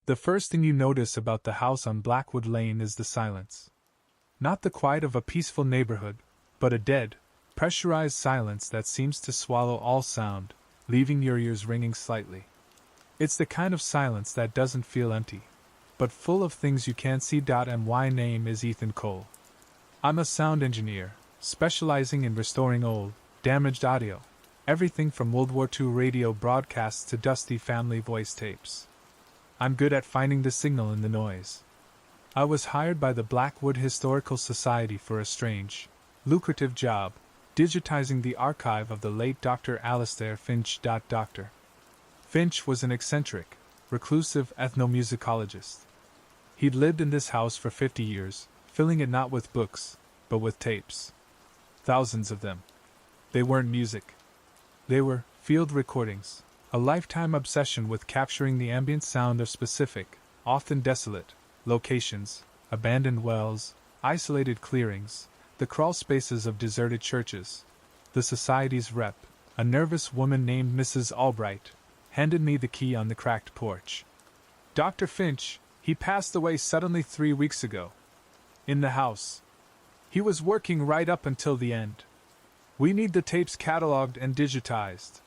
The first thing you notice about the house on Blackwood Lane is the silence. Not the quiet of a peaceful neighborhood, but a dead, pressurized silence that seems to swallow all sound, leaving your ears ringing slightly. It's the kind of silence that doesn't feel empty, but full of things you can't see. My name is Ethan Cole. I'm a sound engineer, specializing in restoring old, damaged audio, everything from World War II radio broadcasts to dusty family voice tapes. I'm good at finding the signal in the noise. I was hired by the Blackwood Historical Society for a strange, lucrative job, digitizing the archive of the late Dr. Alistair Finch. Dr. Finch was an eccentric, reclusive ethnomusicologist. He'd lived in this house for 50 years, filling it not with books, but with tapes. Thousands of them. They weren't music. They were field recordings, a lifetime obsession with capturing the ambient sound of specific, often desolate, locations, abandoned wells, isolated clearings, the crawl spaces of deserted churches. The society's rep, a nervous woman named Mrs. Albright, handed me the key on the cracked porch. Dr. Finch, he passed away suddenly 3 weeks ago. In the house. He was working right up until the end. We need the tapes cataloged and digitized.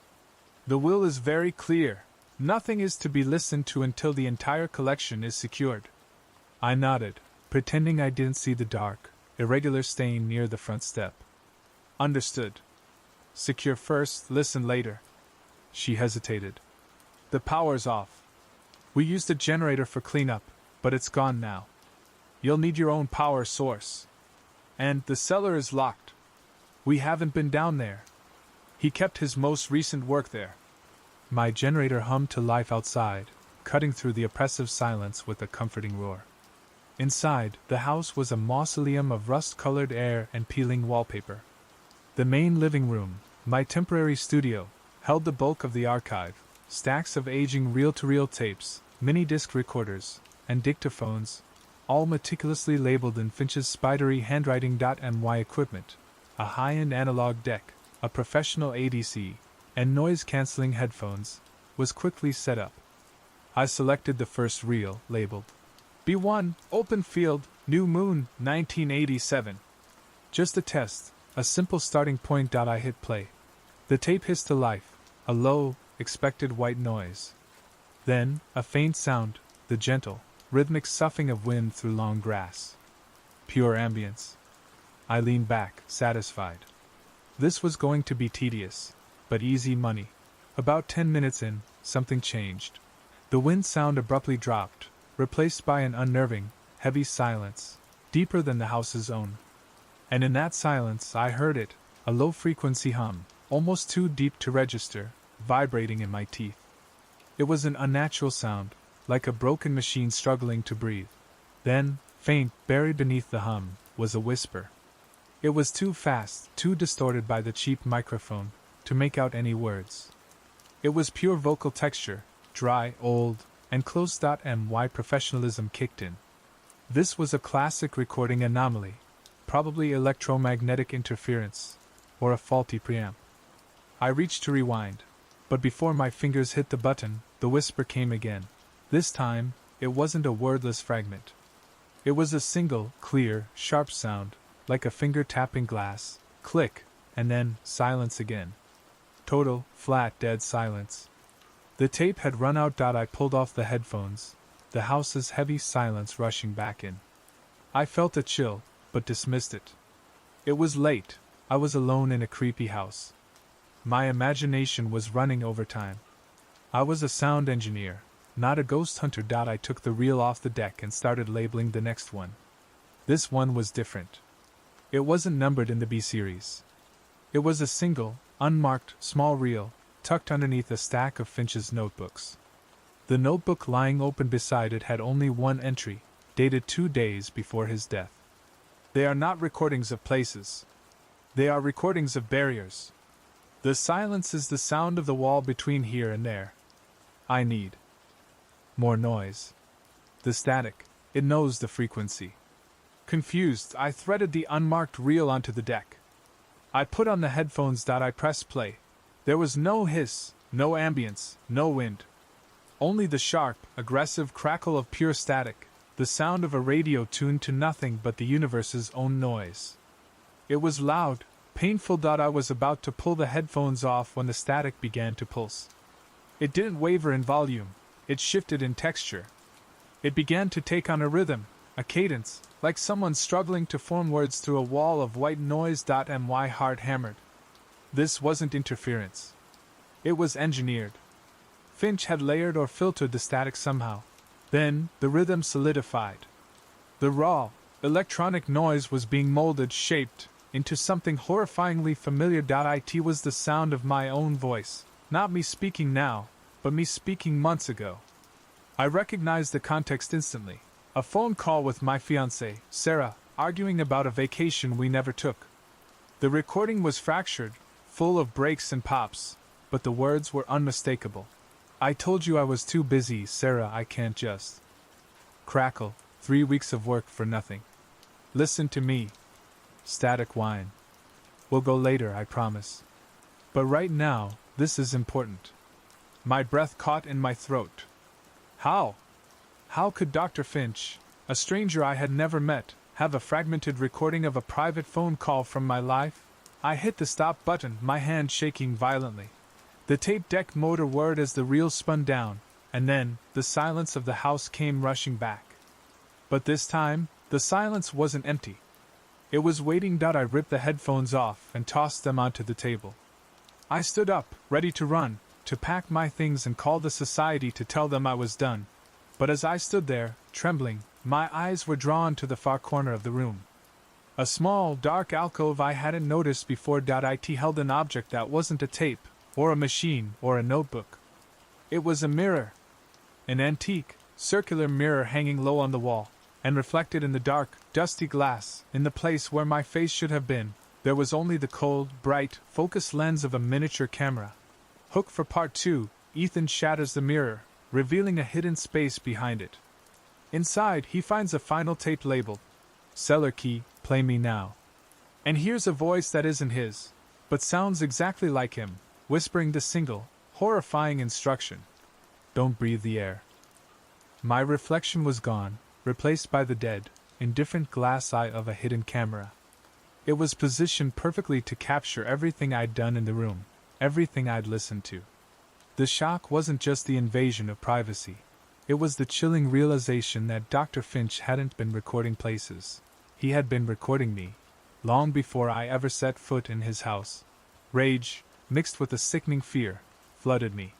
The will is very clear. Nothing is to be listened to until the entire collection is secured. I nodded, pretending I didn't see the dark, irregular stain near the front step. Understood. Secure first, listen later. She hesitated. The power's off. We used a generator for cleanup, but it's gone now. You'll need your own power source. And the cellar is locked. We haven't been down there. He kept his most recent work there. My generator hummed to life outside, cutting through the oppressive silence with a comforting roar. Inside, the house was a mausoleum of rust-colored air and peeling wallpaper. The main living room, my temporary studio, held the bulk of the archive, stacks of aging reel-to-reel tapes, mini-disc recorders, and dictaphones, all meticulously labeled in Finch's spidery handwriting. My equipment, a high-end analog deck, a professional ADC, and noise-canceling headphones, was quickly set up. I selected the first reel, labeled B1, Open Field, New Moon, 1987. Just a test, a simple starting point. I hit play. The tape hissed to life, a low, expected white noise. Then, a faint sound, the gentle, rhythmic soughing of wind through long grass. Pure ambience. I leaned back, satisfied. This was going to be tedious, but easy money. About 10 minutes in, something changed. The wind sound abruptly dropped, replaced by an unnerving, heavy silence, deeper than the house's own. And in that silence I heard it, a low-frequency hum, almost too deep to register, vibrating in my teeth. It was an unnatural sound, like a broken machine struggling to breathe. Then, faint, buried beneath the hum, was a whisper. It was too fast, too distorted by the cheap microphone, to make out any words. It was pure vocal texture, dry, old, and close. My professionalism kicked in. This was a classic recording anomaly, probably electromagnetic interference, or a faulty preamp. I reached to rewind, but before my fingers hit the button, the whisper came again. This time, it wasn't a wordless fragment. It was a single, clear, sharp sound, like a finger tapping glass, click, and then silence again. Total, flat, dead silence. The tape had run out. I pulled off the headphones, the house's heavy silence rushing back in. I felt a chill, but dismissed it. It was late. I was alone in a creepy house. My imagination was running overtime. I was a sound engineer, not a ghost hunter. I took the reel off the deck and started labeling the next one. This one was different. It wasn't numbered in the B series. It was a single, unmarked, small reel, tucked underneath a stack of Finch's notebooks. The notebook lying open beside it had only one entry, dated 2 days before his death. They are not recordings of places. They are recordings of barriers. The silence is the sound of the wall between here and there. I need more noise. The static, it knows the frequency. Confused, I threaded the unmarked reel onto the deck. I put on the headphones. I pressed play. There was no hiss, no ambience, no wind. Only the sharp, aggressive crackle of pure static, the sound of a radio tuned to nothing but the universe's own noise. It was loud, painful. I was about to pull the headphones off when the static began to pulse. It didn't waver in volume, it shifted in texture. It began to take on a rhythm, a cadence, like someone struggling to form words through a wall of white noise. My heart hammered. This wasn't interference. It was engineered. Finch had layered or filtered the static somehow. Then, the rhythm solidified. The raw, electronic noise was being molded, shaped, into something horrifyingly familiar. It was the sound of my own voice, not me speaking now, but me speaking months ago. I recognized the context instantly. A phone call with my fiancée, Sarah, arguing about a vacation we never took. The recording was fractured, full of breaks and pops, but the words were unmistakable. I told you I was too busy, Sarah, I can't just. Crackle, 3 weeks of work for nothing. Listen to me. Static whine. We'll go later, I promise. But right now, this is important. My breath caught in my throat. How? How could Dr. Finch, a stranger I had never met, have a fragmented recording of a private phone call from my life? I hit the stop button, my hand shaking violently. The tape deck motor whirred as the reel spun down, and then, the silence of the house came rushing back. But this time, the silence wasn't empty. It was waiting. I ripped the headphones off and tossed them onto the table. I stood up, ready to run, to pack my things and call the society to tell them I was done. But as I stood there, trembling, my eyes were drawn to the far corner of the room. A small, dark alcove I hadn't noticed before. It held an object that wasn't a tape, or a machine, or a notebook. It was a mirror. An antique, circular mirror hanging low on the wall, and reflected in the dark, dusty glass, in the place where my face should have been, there was only the cold, bright, focus lens of a miniature camera. Hook for Part 2, Ethan shatters the mirror, revealing a hidden space behind it. Inside, he finds a final tape labeled, "CELLAR KEY, play me now." And hears a voice that isn't his, but sounds exactly like him, whispering the single, horrifying instruction. Don't breathe the air. My reflection was gone, replaced by the dead, indifferent glass eye of a hidden camera. It was positioned perfectly to capture everything I'd done in the room, everything I'd listened to. The shock wasn't just the invasion of privacy. It was the chilling realization that Dr. Finch hadn't been recording places. He had been recording me, long before I ever set foot in his house. Rage, mixed with a sickening fear, flooded me.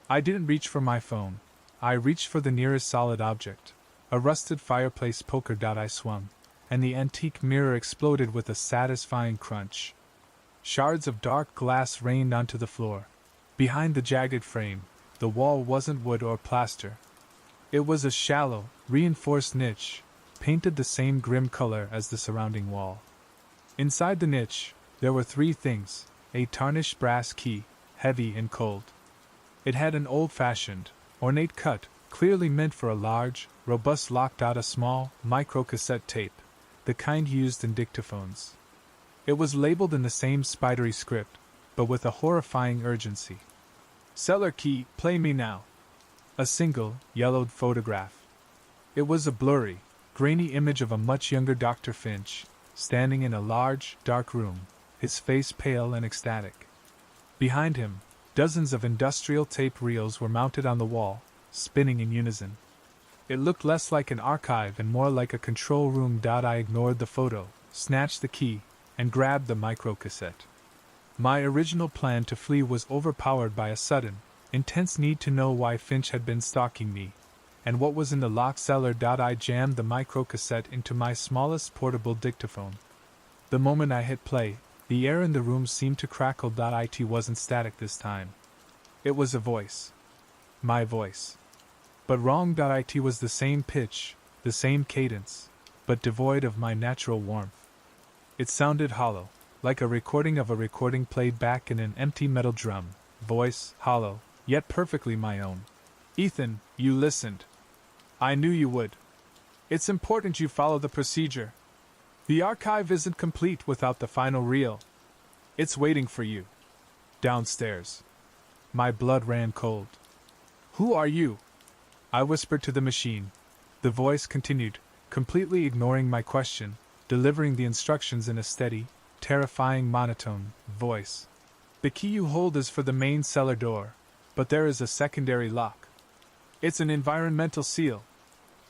I didn't reach for my phone. I reached for the nearest solid object, a rusted fireplace poker. I swung, and the antique mirror exploded with a satisfying crunch. Shards of dark glass rained onto the floor. Behind the jagged frame, the wall wasn't wood or plaster. It was a shallow, reinforced niche, painted the same grim color as the surrounding wall. Inside the niche, there were 3 things: a tarnished brass key, heavy and cold. It had an old-fashioned, ornate cut, clearly meant for a large, robust lock. A small, micro-cassette tape, the kind used in dictaphones. It was labeled in the same spidery script, but with a horrifying urgency. "CELLAR KEY, play me now." A single, yellowed photograph. It was a blurry, grainy image of a much younger Dr. Finch, standing in a large, dark room, his face pale and ecstatic. Behind him, dozens of industrial tape reels were mounted on the wall, spinning in unison. It looked less like an archive and more like a control room. I ignored the photo, snatched the key, and grabbed the micro-cassette. My original plan to flee was overpowered by a sudden, intense need to know why Finch had been stalking me, and what was in the locked cellar. I jammed the micro-cassette into my smallest portable dictaphone. The moment I hit play, the air in the room seemed to crackle. It wasn't static this time. It was a voice. My voice. But wrong. It was the same pitch, the same cadence, but devoid of my natural warmth. It sounded hollow, like a recording of a recording played back in an empty metal drum. Voice, hollow, yet perfectly my own. "Ethan, you listened. I knew you would. It's important you follow the procedure. The archive isn't complete without the final reel. It's waiting for you. Downstairs." My blood ran cold. Who are you? I whispered to the machine. The voice continued, completely ignoring my question, delivering the instructions in a steady, terrifying monotone voice. The key you hold is for the main cellar door, but there is a secondary lock. It's an environmental seal.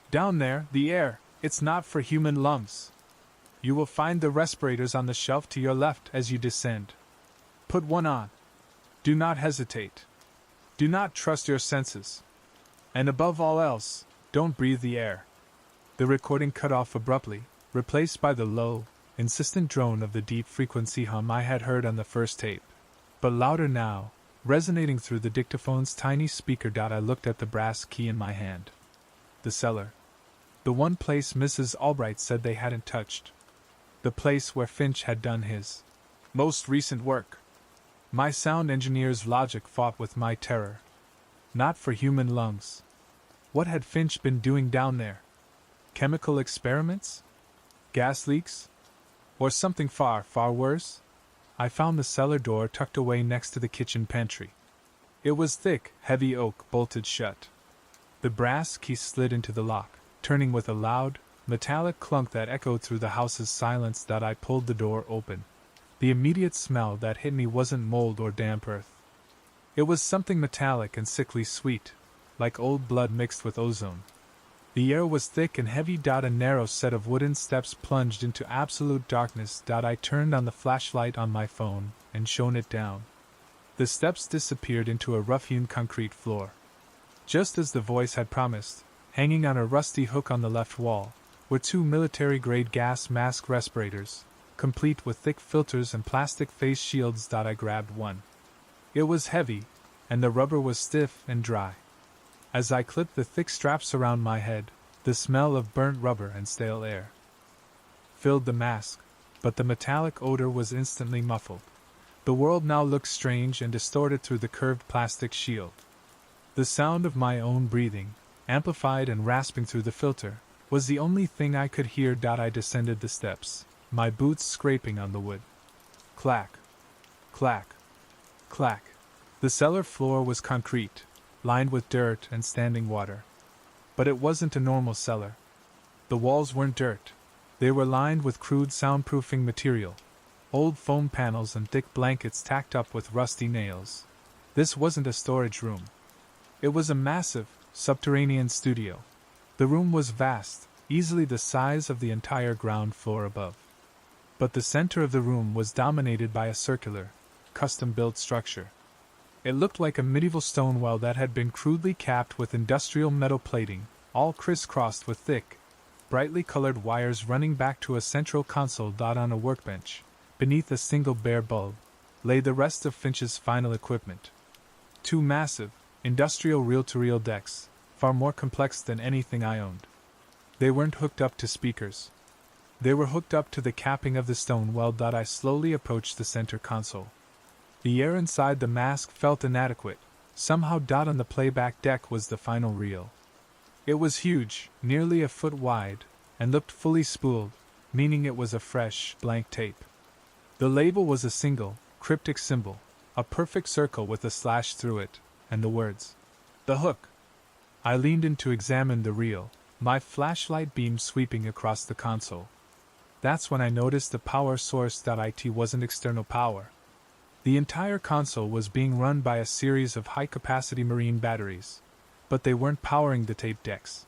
Down there, the air, it's not for human lungs. You will find the respirators on the shelf to your left as you descend. Put one on. Do not hesitate. Do not trust your senses. And above all else, don't breathe the air. The recording cut off abruptly, replaced by the low, insistent drone of the deep frequency hum I had heard on the first tape. But louder now, resonating through the dictaphone's tiny speaker. I looked at the brass key in my hand. The cellar. The one place Mrs. Albright said they hadn't touched. The place where Finch had done his most recent work. My sound engineer's logic fought with my terror. Not for human lungs. What had Finch been doing down there? Chemical experiments? Gas leaks? Or something far, far worse? I found the cellar door tucked away next to the kitchen pantry. It was thick, heavy oak, bolted shut. The brass key slid into the lock, turning with a loud, metallic clunk that echoed through the house's silence. I pulled the door open. The immediate smell that hit me wasn't mold or damp earth. It was something metallic and sickly sweet, like old blood mixed with ozone. The air was thick and heavy. A narrow set of wooden steps plunged into absolute darkness. I turned on the flashlight on my phone and shone it down. The steps disappeared into a rough-hewn concrete floor. Just as the voice had promised, hanging on a rusty hook on the left wall, were two military-grade gas mask respirators, complete with thick filters and plastic face shields. I grabbed one. It was heavy, and the rubber was stiff and dry. As I clipped the thick straps around my head, the smell of burnt rubber and stale air filled the mask, but the metallic odor was instantly muffled. The world now looked strange and distorted through the curved plastic shield. The sound of my own breathing, amplified and rasping through the filter, was the only thing I could hear. I descended the steps, my boots scraping on the wood. Clack, clack, clack. The cellar floor was concrete, lined with dirt and standing water. But it wasn't a normal cellar. The walls weren't dirt. They were lined with crude soundproofing material, old foam panels and thick blankets tacked up with rusty nails. This wasn't a storage room. It was a massive, subterranean studio. The room was vast, easily the size of the entire ground floor above. But the center of the room was dominated by a circular, custom-built structure. It looked like a medieval stone well that had been crudely capped with industrial metal plating, all crisscrossed with thick, brightly colored wires running back to a central console. On a workbench, beneath a single bare bulb, lay the rest of Finch's final equipment. Two massive, industrial reel-to-reel decks, far more complex than anything I owned. They weren't hooked up to speakers. They were hooked up to the capping of the stone well. I slowly approached the center console. The air inside the mask felt inadequate. Somehow. On the playback deck was the final reel. It was huge, nearly a foot wide, and looked fully spooled, meaning it was a fresh, blank tape. The label was a single, cryptic symbol, a perfect circle with a slash through it, and the words, "The Hook." I leaned in to examine the reel, my flashlight beam sweeping across the console. That's when I noticed the power source. It wasn't external power. The entire console was being run by a series of high-capacity marine batteries, but they weren't powering the tape decks.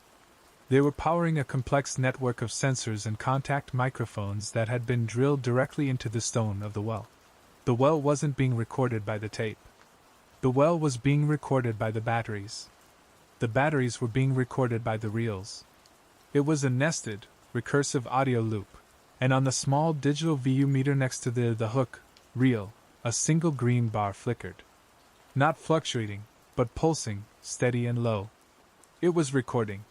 They were powering a complex network of sensors and contact microphones that had been drilled directly into the stone of the well. The well wasn't being recorded by the tape. The well was being recorded by the batteries. The batteries were being recorded by the reels. It was a nested, recursive audio loop, and on the small digital VU meter next to the hook, reel, a single green bar flickered. Not fluctuating, but pulsing, steady and low. It was recording.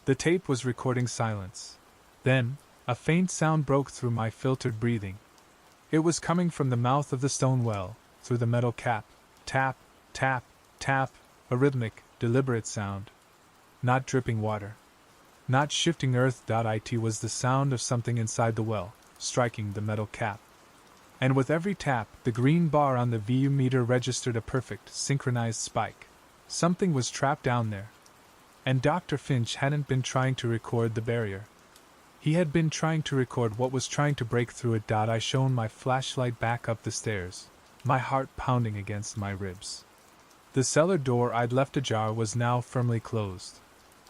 The tape was recording silence. Then, a faint sound broke through my filtered breathing. It was coming from the mouth of the stone well, through the metal cap. Tap, tap, tap, a rhythmic, deliberate sound. Not dripping water. Not shifting earth. It was the sound of something inside the well, striking the metal cap. And with every tap, the green bar on the VU meter registered a perfect, synchronized spike. Something was trapped down there. And Dr. Finch hadn't been trying to record the barrier. He had been trying to record what was trying to break through it. I shone my flashlight back up the stairs, my heart pounding against my ribs. The cellar door I'd left ajar was now firmly closed.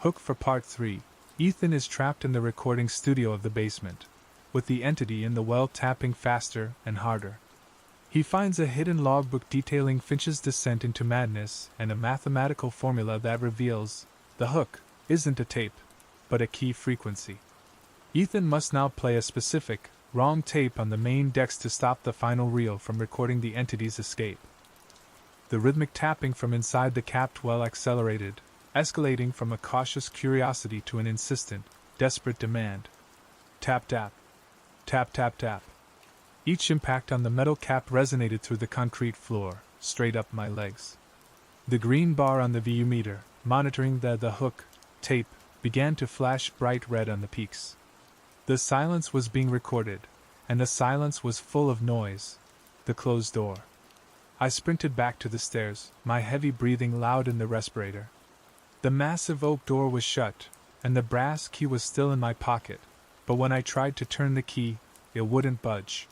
Hook for part 3. Ethan is trapped in the recording studio of the basement, with the entity in the well tapping faster and harder. He finds a hidden logbook detailing Finch's descent into madness and a mathematical formula that reveals the hook isn't a tape, but a key frequency. Ethan must now play a specific, wrong tape on the main decks to stop the final reel from recording the entity's escape. The rhythmic tapping from inside the capped well accelerated, escalating from a cautious curiosity to an insistent, desperate demand. Tap tap. Tap tap tap. Each impact on the metal cap resonated through the concrete floor, straight up my legs. The green bar on the VU meter, monitoring the hook tape, began to flash bright red on the peaks. The silence was being recorded, and the silence was full of noise. The closed door. I sprinted back to the stairs, my heavy breathing loud in the respirator. The massive oak door was shut, and the brass key was still in my pocket, but when I tried to turn the key, it wouldn't budge.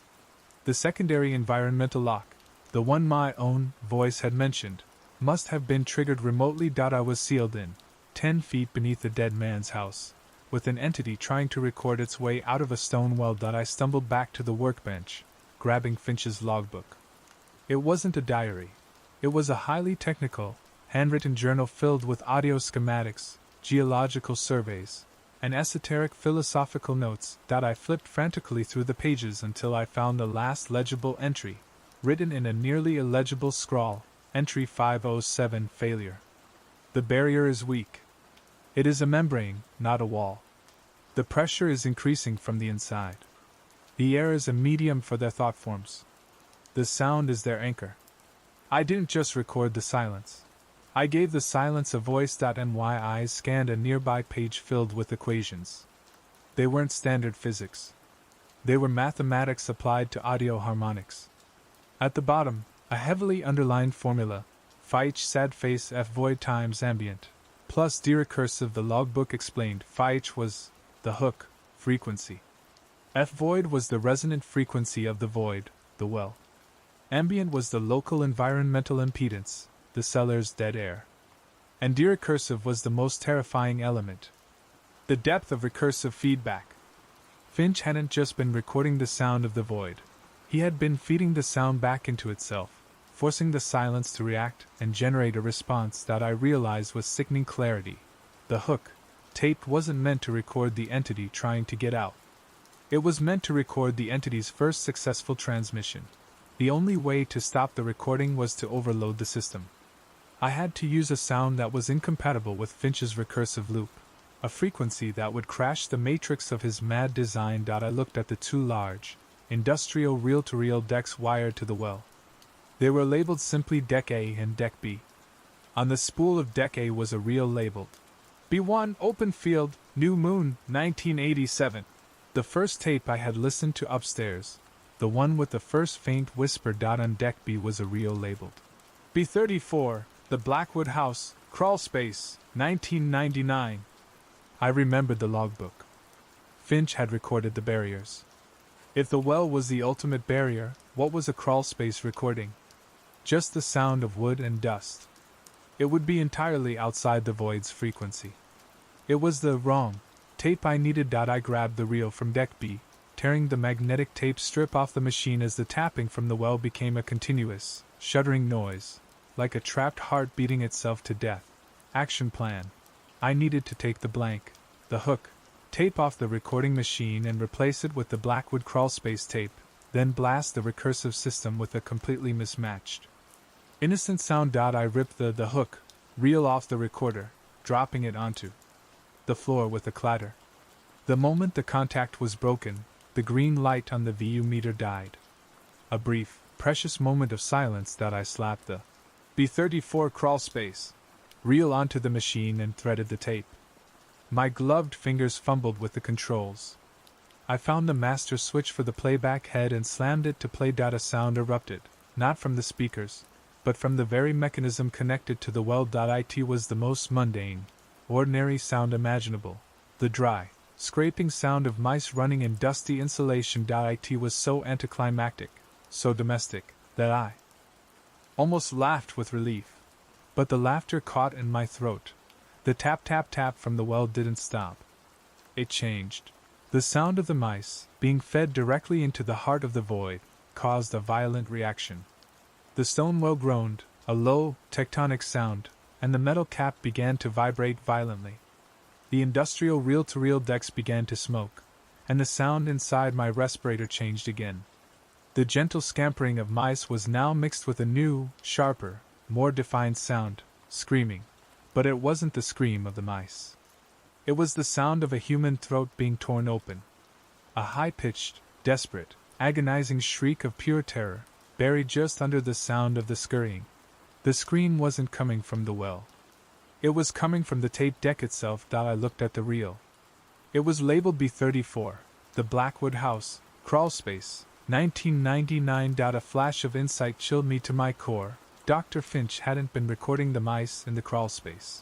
The secondary environmental lock, the one my own voice had mentioned, must have been triggered remotely. I was sealed in, 10 feet beneath the dead man's house, with an entity trying to record its way out of a stone well. I stumbled back to the workbench, grabbing Finch's logbook. It wasn't a diary. It was a highly technical, handwritten journal filled with audio schematics, geological surveys, and esoteric philosophical notes. I flipped frantically through the pages until I found the last legible entry, written in a nearly illegible scrawl. Entry 507, failure. The barrier is weak. It is a membrane, not a wall. The pressure is increasing from the inside. The air is a medium for their thought forms. The sound is their anchor. I didn't just record the silence. I gave the silence a voice. My eyes scanned a nearby page filled with equations. They weren't standard physics. They were mathematics applied to audio harmonics. At the bottom, a heavily underlined formula, phi sad face f void times ambient, plus d recursive. The logbook explained phi was the hook frequency. F void was the resonant frequency of the void, the well. Ambient was the local environmental impedance, the cellar's dead air. And d recursive was the most terrifying element. The depth of recursive feedback. Finch hadn't just been recording the sound of the void. He had been feeding the sound back into itself, forcing the silence to react and generate a response. I realized with sickening clarity. The hook tape wasn't meant to record the entity trying to get out. It was meant to record the entity's first successful transmission. The only way to stop the recording was to overload the system. I had to use a sound that was incompatible with Finch's recursive loop, a frequency that would crash the matrix of his mad design. I looked at the two large, industrial reel-to-reel decks wired to the well. They were labeled simply Deck A and Deck B. On the spool of Deck A was a reel labeled B1 Open Field, New Moon, 1987. The first tape I had listened to upstairs, the one with the first faint whisper. On Deck B was a reel labeled B34, The Blackwood House, Crawl Space, 1999. I remembered the logbook. Finch had recorded the barriers. If the well was the ultimate barrier, what was a crawl space recording? Just the sound of wood and dust. It would be entirely outside the void's frequency. It was the wrong tape I needed. I grabbed the reel from Deck B, tearing the magnetic tape strip off the machine as the tapping from the well became a continuous, shuddering noise, like a trapped heart beating itself to death. Action plan. I needed to take the blank, the hook, tape off the recording machine and replace it with the Blackwood crawlspace tape, then blast the recursive system with a completely mismatched, innocent sound. I ripped the hook reel off the recorder, dropping it onto the floor with a clatter. The moment the contact was broken, the green light on the VU meter died. A brief, precious moment of silence. I slapped the B34 crawlspace reel onto the machine and threaded the tape. My gloved fingers fumbled with the controls. I found the master switch for the playback head and slammed it to play. A sound erupted, not from the speakers, but from the very mechanism connected to the well. It was the most mundane, ordinary sound imaginable. The dry, scraping sound of mice running in dusty insulation. It was so anticlimactic, so domestic, that I almost laughed with relief. But the laughter caught in my throat. The tap tap tap from the well didn't stop. It changed. The sound of the mice, being fed directly into the heart of the void, caused a violent reaction. The stone well groaned, a low, tectonic sound, and the metal cap began to vibrate violently. The industrial reel-to-reel decks began to smoke, and the sound inside my respirator changed again. The gentle scampering of mice was now mixed with a new, sharper, more defined sound, screaming. But it wasn't the scream of the mice. It was the sound of a human throat being torn open. A high-pitched, desperate, agonizing shriek of pure terror, buried just under the sound of the scurrying. The scream wasn't coming from the well. It was coming from the tape deck itself. I looked at the reel. It was labeled B34, the Blackwood House, crawlspace, 1999. A flash of insight chilled me to my core. Dr. Finch hadn't been recording the mice in the crawlspace.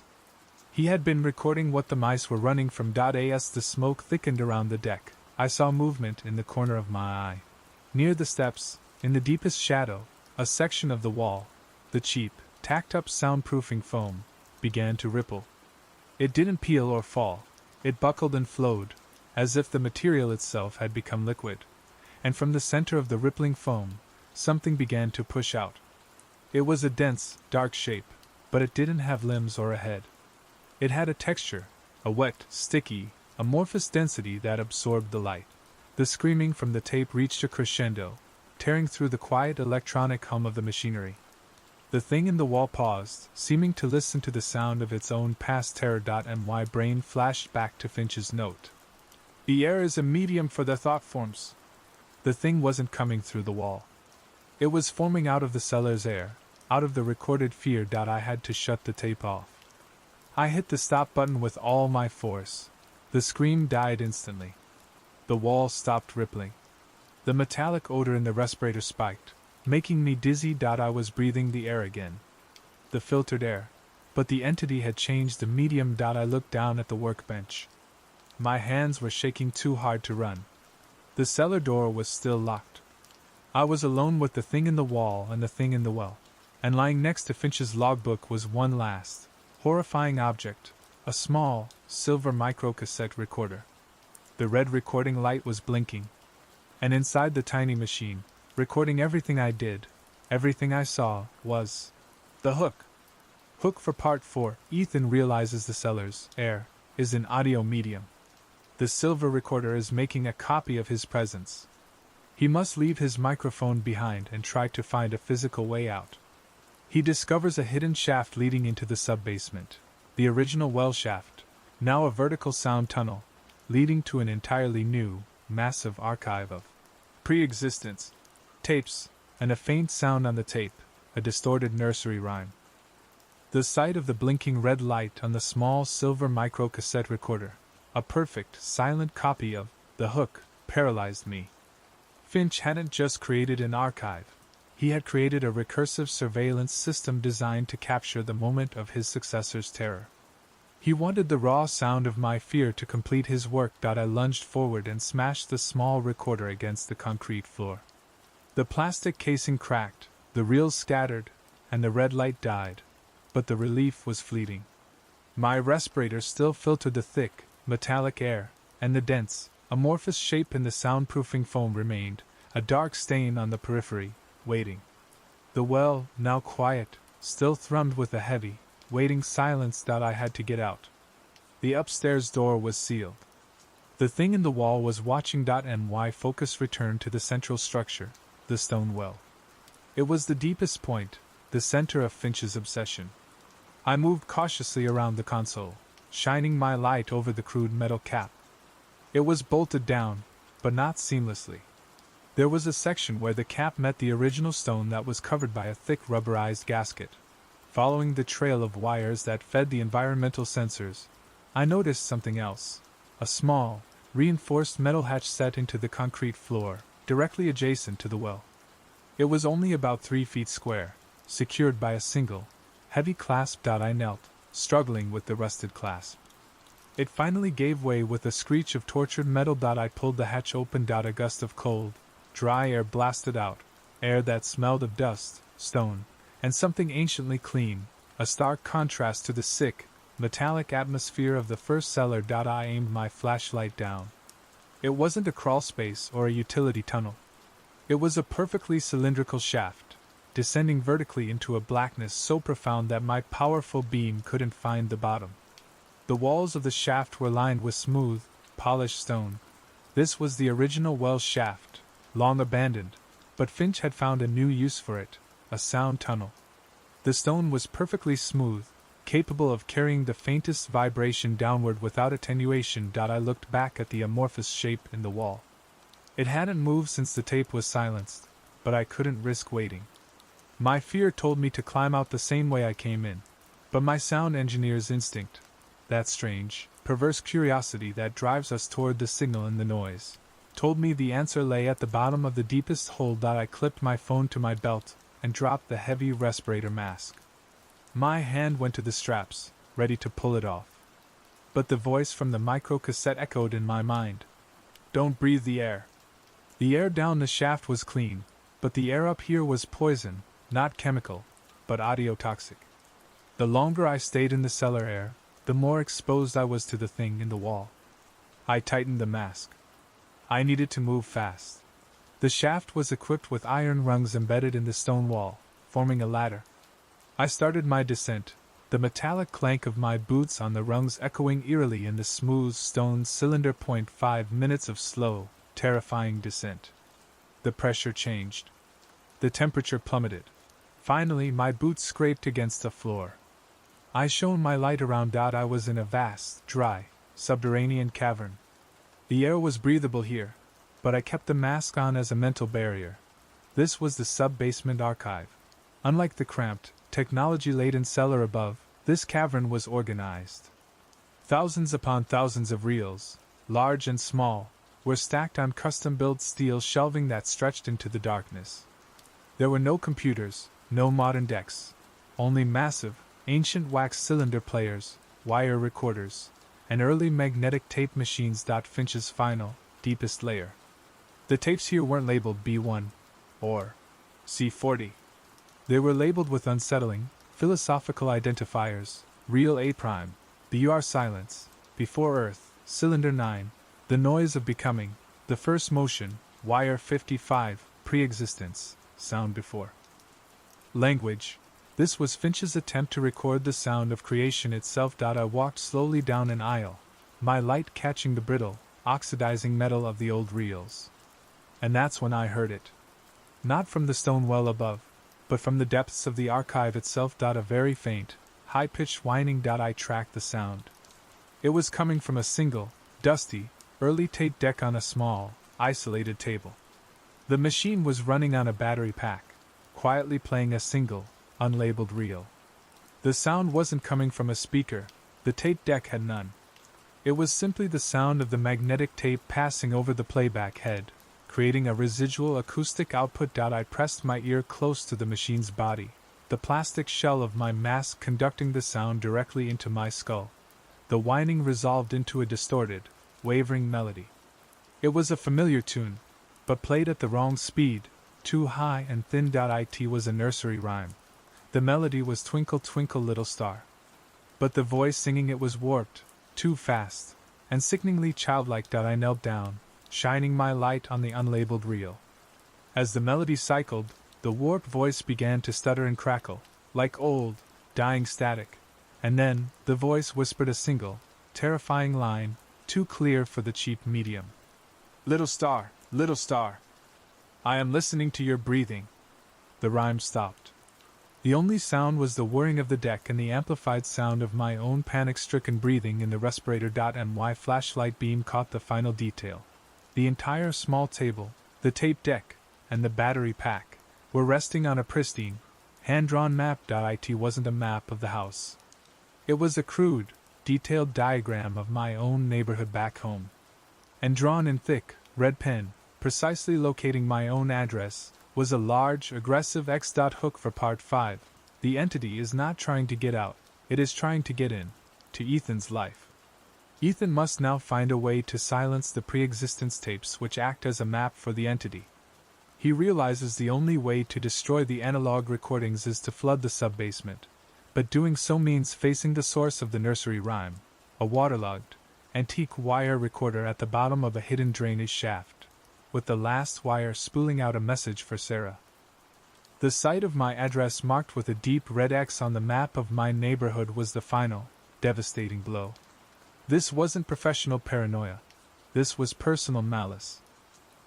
He had been recording what the mice were running from. As the smoke thickened around the deck, I saw movement in the corner of my eye. Near the steps, in the deepest shadow, a section of the wall, the cheap, tacked-up soundproofing foam, began to ripple. It didn't peel or fall. It buckled and flowed, as if the material itself had become liquid. And from the center of the rippling foam, something began to push out. It was a dense, dark shape, but it didn't have limbs or a head. It had a texture, a wet, sticky, amorphous density that absorbed the light. The screaming from the tape reached a crescendo, tearing through the quiet electronic hum of the machinery. The thing in the wall paused, seeming to listen to the sound of its own past terror. My brain flashed back to Finch's note. The air is a medium for the thought forms. The thing wasn't coming through the wall. It was forming out of the cellar's air, out of the recorded fear. I had to shut the tape off. I hit the stop button with all my force. The scream died instantly. The wall stopped rippling. The metallic odor in the respirator spiked, making me dizzy. I was breathing the air again. The filtered air. But the entity had changed the medium. I looked down at the workbench. My hands were shaking too hard to run. The cellar door was still locked. I was alone with the thing in the wall and the thing in the well. And lying next to Finch's logbook was one last, horrifying object, a small, silver micro-cassette recorder. The red recording light was blinking. And inside the tiny machine, recording everything I did, everything I saw, was the hook. Hook for Part 4. Ethan realizes the cellar's air is an audio medium. The silver recorder is making a copy of his presence. He must leave his microphone behind and try to find a physical way out. He discovers a hidden shaft leading into the sub-basement, the original well shaft, now a vertical sound tunnel, leading to an entirely new, massive archive of pre-existence, tapes, and a faint sound on the tape, a distorted nursery rhyme. The sight of the blinking red light on the small silver micro-cassette recorder, a perfect, silent copy of The Hook, paralyzed me. Finch hadn't just created an archive. He had created a recursive surveillance system designed to capture the moment of his successor's terror. He wanted the raw sound of my fear to complete his work. I lunged forward and smashed the small recorder against the concrete floor. The plastic casing cracked, the reels scattered, and the red light died, but the relief was fleeting. My respirator still filtered the thick, metallic air, and the dense, amorphous shape in the soundproofing foam remained, a dark stain on the periphery, waiting. The well, now quiet, still thrummed with a heavy, waiting silence. I had to get out. The upstairs door was sealed. The thing in the wall was watching. My focus returned to the central structure, the stone well. It was the deepest point, the center of Finch's obsession. I moved cautiously around the console, shining my light over the crude metal cap. It was bolted down, but not seamlessly. There was a section where the cap met the original stone that was covered by a thick rubberized gasket. Following the trail of wires that fed the environmental sensors, I noticed something else. A small, reinforced metal hatch set into the concrete floor, directly adjacent to the well. It was only about 3 feet square, secured by a single, heavy clasp. I knelt, struggling with the rusted clasp. It finally gave way with a screech of tortured metal. I pulled the hatch open. A gust of cold, dry air blasted out, air that smelled of dust, stone, and something anciently clean, a stark contrast to the sick, metallic atmosphere of the first cellar. I aimed my flashlight down. It wasn't a crawl space or a utility tunnel. It was a perfectly cylindrical shaft, descending vertically into a blackness so profound that my powerful beam couldn't find the bottom. The walls of the shaft were lined with smooth, polished stone. This was the original well shaft, long abandoned, but Finch had found a new use for it, a sound tunnel. The stone was perfectly smooth, capable of carrying the faintest vibration downward without attenuation. I looked back at the amorphous shape in the wall. It hadn't moved since the tape was silenced, but I couldn't risk waiting. My fear told me to climb out the same way I came in, but my sound engineer's instinct, that strange, perverse curiosity that drives us toward the signal in the noise, told me the answer lay at the bottom of the deepest hole. I clipped my phone to my belt and dropped the heavy respirator mask. My hand went to the straps, ready to pull it off. But the voice from the micro-cassette echoed in my mind. Don't breathe the air. The air down the shaft was clean, but the air up here was poison, not chemical, but audiotoxic. The longer I stayed in the cellar air, the more exposed I was to the thing in the wall. I tightened the mask. I needed to move fast. The shaft was equipped with iron rungs embedded in the stone wall, forming a ladder. I started my descent, the metallic clank of my boots on the rungs echoing eerily in the smooth stone cylinder. 5 minutes of slow, terrifying descent. The pressure changed. The temperature plummeted. Finally, my boots scraped against the floor. I shone my light around. I was in a vast, dry, subterranean cavern. The air was breathable here, but I kept the mask on as a mental barrier. This was the sub-basement archive. Unlike the cramped, technology-laden cellar above, this cavern was organized. Thousands upon thousands of reels, large and small, were stacked on custom-built steel shelving that stretched into the darkness. There were no computers, no modern decks, only massive, ancient wax cylinder players, wire recorders, and early magnetic tape machines. Finch's final, deepest layer. The tapes here weren't labeled B1 or C40. They were labeled with unsettling, philosophical identifiers: real A', BUR silence, before Earth, cylinder 9, the noise of becoming, the first motion, wire 55, pre-existence, sound before. Language. This was Finch's attempt to record the sound of creation itself. I walked slowly down an aisle, my light catching the brittle, oxidizing metal of the old reels. And that's when I heard it. Not from the stone well above, but from the depths of the archive itself. A very faint, high-pitched whining. I tracked the sound. It was coming from a single, dusty, early tape deck on a small, isolated table. The machine was running on a battery pack, quietly playing a single, unlabeled reel. The sound wasn't coming from a speaker, the tape deck had none. It was simply the sound of the magnetic tape passing over the playback head, creating a residual acoustic output. I pressed my ear close to the machine's body, the plastic shell of my mask conducting the sound directly into my skull. The whining resolved into a distorted, wavering melody. It was a familiar tune, but played at the wrong speed, too high and thin. It was a nursery rhyme. The melody was Twinkle Twinkle Little Star. But the voice singing it was warped, too fast, and sickeningly childlike. I knelt down, shining my light on the unlabeled reel. As the melody cycled, the warped voice began to stutter and crackle, like old, dying static, and then the voice whispered a single, terrifying line, too clear for the cheap medium. Little star, I am listening to your breathing. The rhyme stopped. The only sound was the whirring of the deck and the amplified sound of my own panic-stricken breathing in the respirator. My flashlight beam caught the final detail. The entire small table, the tape deck, and the battery pack were resting on a pristine, hand-drawn map. It wasn't a map of the house. It was a crude, detailed diagram of my own neighborhood back home. And drawn in thick, red pen, precisely locating my own address, was a large, aggressive X. Hook for Part 5. The entity is not trying to get out, it is trying to get in, to Ethan's life. Ethan must now find a way to silence the pre-existence tapes which act as a map for the entity. He realizes the only way to destroy the analog recordings is to flood the sub-basement, but doing so means facing the source of the nursery rhyme, a waterlogged, antique wire recorder at the bottom of a hidden drainage shaft, with the last wire spooling out a message for Sarah. The sight of my address marked with a deep red X on the map of my neighborhood was the final, devastating blow. This wasn't professional paranoia. This was personal malice.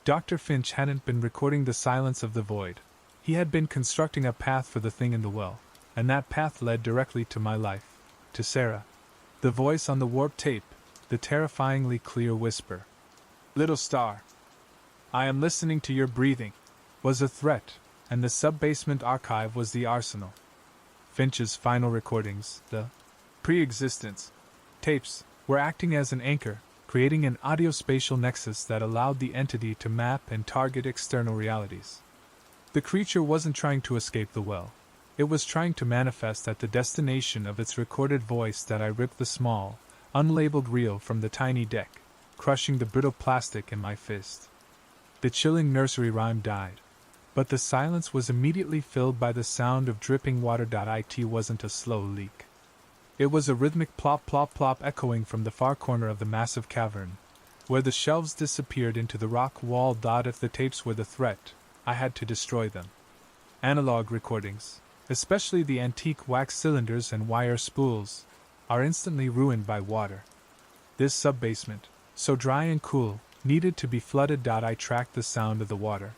Dr. Finch hadn't been recording the silence of the void. He had been constructing a path for the thing in the well, and that path led directly to my life, to Sarah. The voice on the warped tape, the terrifyingly clear whisper, "Little star, I am listening to your breathing," was a threat, and the sub-basement archive was the arsenal. Finch's final recordings, the pre-existence tapes, were acting as an anchor, creating an audiospatial nexus that allowed the entity to map and target external realities. The creature wasn't trying to escape the well. It was trying to manifest at the destination of its recorded voice that I ripped the small, unlabeled reel from the tiny deck, crushing the brittle plastic in my fist. The chilling nursery rhyme died, but the silence was immediately filled by the sound of dripping water. It wasn't a slow leak. It was a rhythmic plop plop plop echoing from the far corner of the massive cavern, where the shelves disappeared into the rock wall. If the tapes were the threat, I had to destroy them. Analog recordings, especially the antique wax cylinders and wire spools, are instantly ruined by water. This sub-basement, so dry and cool, needed to be flooded. I tracked the sound of the water.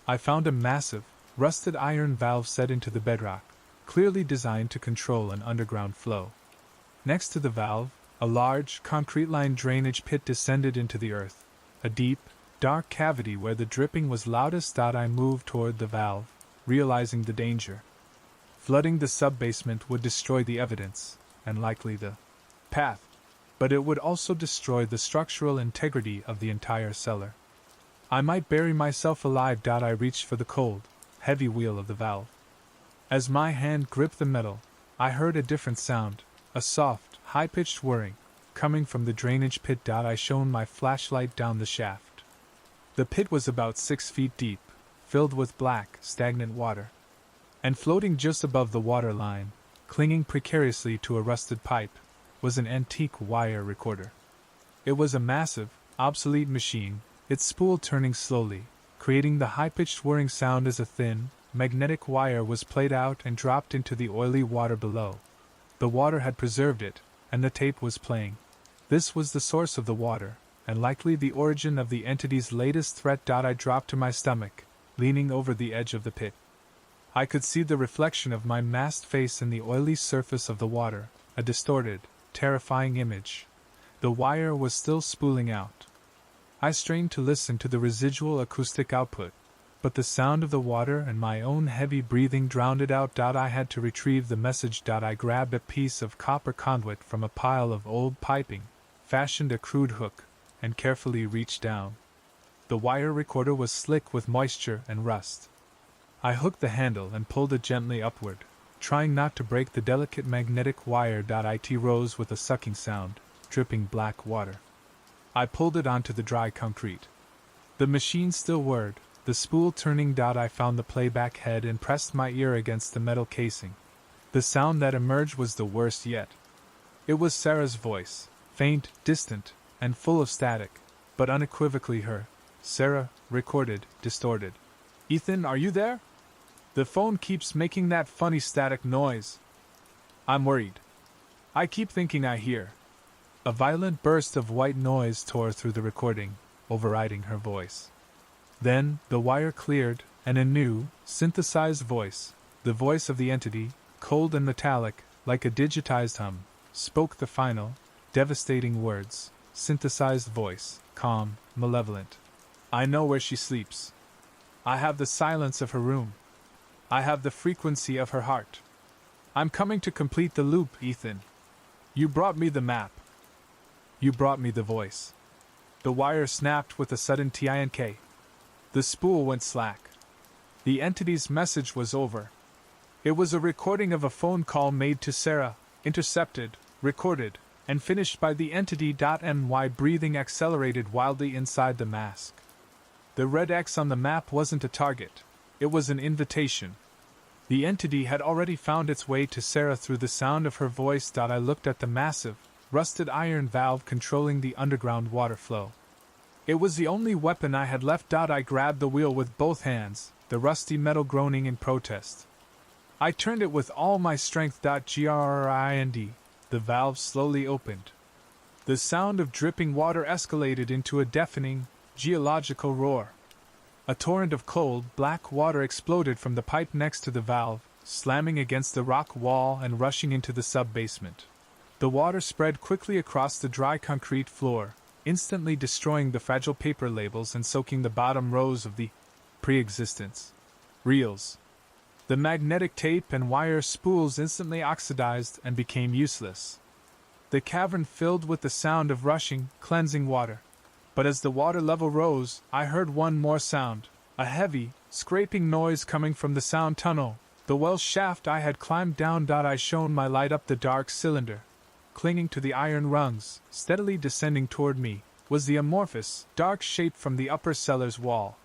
I found a massive, rusted iron valve set into the bedrock, clearly designed to control an underground flow. Next to the valve, a large, concrete-lined drainage pit descended into the earth, a deep, dark cavity where the dripping was loudest. I moved toward the valve, realizing the danger. Flooding the sub-basement would destroy the evidence, and likely the path, but it would also destroy the structural integrity of the entire cellar. I might bury myself alive. I reached for the cold, heavy wheel of the valve. As my hand gripped the metal, I heard a different sound, a soft, high-pitched whirring, coming from the drainage pit. I shone my flashlight down the shaft. The pit was about 6 feet deep, filled with black, stagnant water. And floating just above the water line, clinging precariously to a rusted pipe, was an antique wire recorder. It was a massive, obsolete machine, its spool turning slowly, creating the high-pitched whirring sound as a thin, magnetic wire was played out and dropped into the oily water below. The water had preserved it, and the tape was playing. This was the source of the water, and likely the origin of the entity's latest threat. I dropped to my stomach, leaning over the edge of the pit. I could see the reflection of my masked face in the oily surface of the water, a distorted, terrifying image. The wire was still spooling out. I strained to listen to the residual acoustic output, but the sound of the water and my own heavy breathing drowned it out. I had to retrieve the message. I grabbed a piece of copper conduit from a pile of old piping, fashioned a crude hook, and carefully reached down. The wire recorder was slick with moisture and rust. I hooked the handle and pulled it gently upward, trying not to break the delicate magnetic wire. It rose with a sucking sound, dripping black water. I pulled it onto the dry concrete. The machine still whirred, the spool turning. I found the playback head and pressed my ear against the metal casing. The sound that emerged was the worst yet. It was Sarah's voice, faint, distant, and full of static, but unequivocally her. Sarah, recorded, distorted. "Ethan, are you there? The phone keeps making that funny static noise. I'm worried. I keep thinking I hear." A violent burst of white noise tore through the recording, overriding her voice. Then, the wire cleared, and a new, synthesized voice, the voice of the entity, cold and metallic, like a digitized hum, spoke the final, devastating words. Synthesized voice, calm, malevolent. "I know where she sleeps. I have the silence of her room. I have the frequency of her heart. I'm coming to complete the loop, Ethan. You brought me the map. You brought me the voice." The wire snapped with a sudden tink. The spool went slack. The entity's message was over. It was a recording of a phone call made to Sarah, intercepted, recorded, and finished by the entity. My breathing accelerated wildly inside the mask. The red X on the map wasn't a target, it was an invitation. The entity had already found its way to Sarah through the sound of her voice. I looked at the massive, rusted iron valve controlling the underground water flow. It was the only weapon I had left. I grabbed the wheel with both hands, the rusty metal groaning in protest. I turned it with all my strength. Grind. The valve slowly opened. The sound of dripping water escalated into a deafening, geological roar. A torrent of cold, black water exploded from the pipe next to the valve, slamming against the rock wall and rushing into the sub-basement. The water spread quickly across the dry concrete floor, instantly destroying the fragile paper labels and soaking the bottom rows of the pre-existence reels. The magnetic tape and wire spools instantly oxidized and became useless. The cavern filled with the sound of rushing, cleansing water. But as the water level rose, I heard one more sound, a heavy, scraping noise coming from the sound tunnel, the well shaft I had climbed down. I shone my light up the dark cylinder. Clinging to the iron rungs, steadily descending toward me, was the amorphous, dark shape from the upper cellar's wall.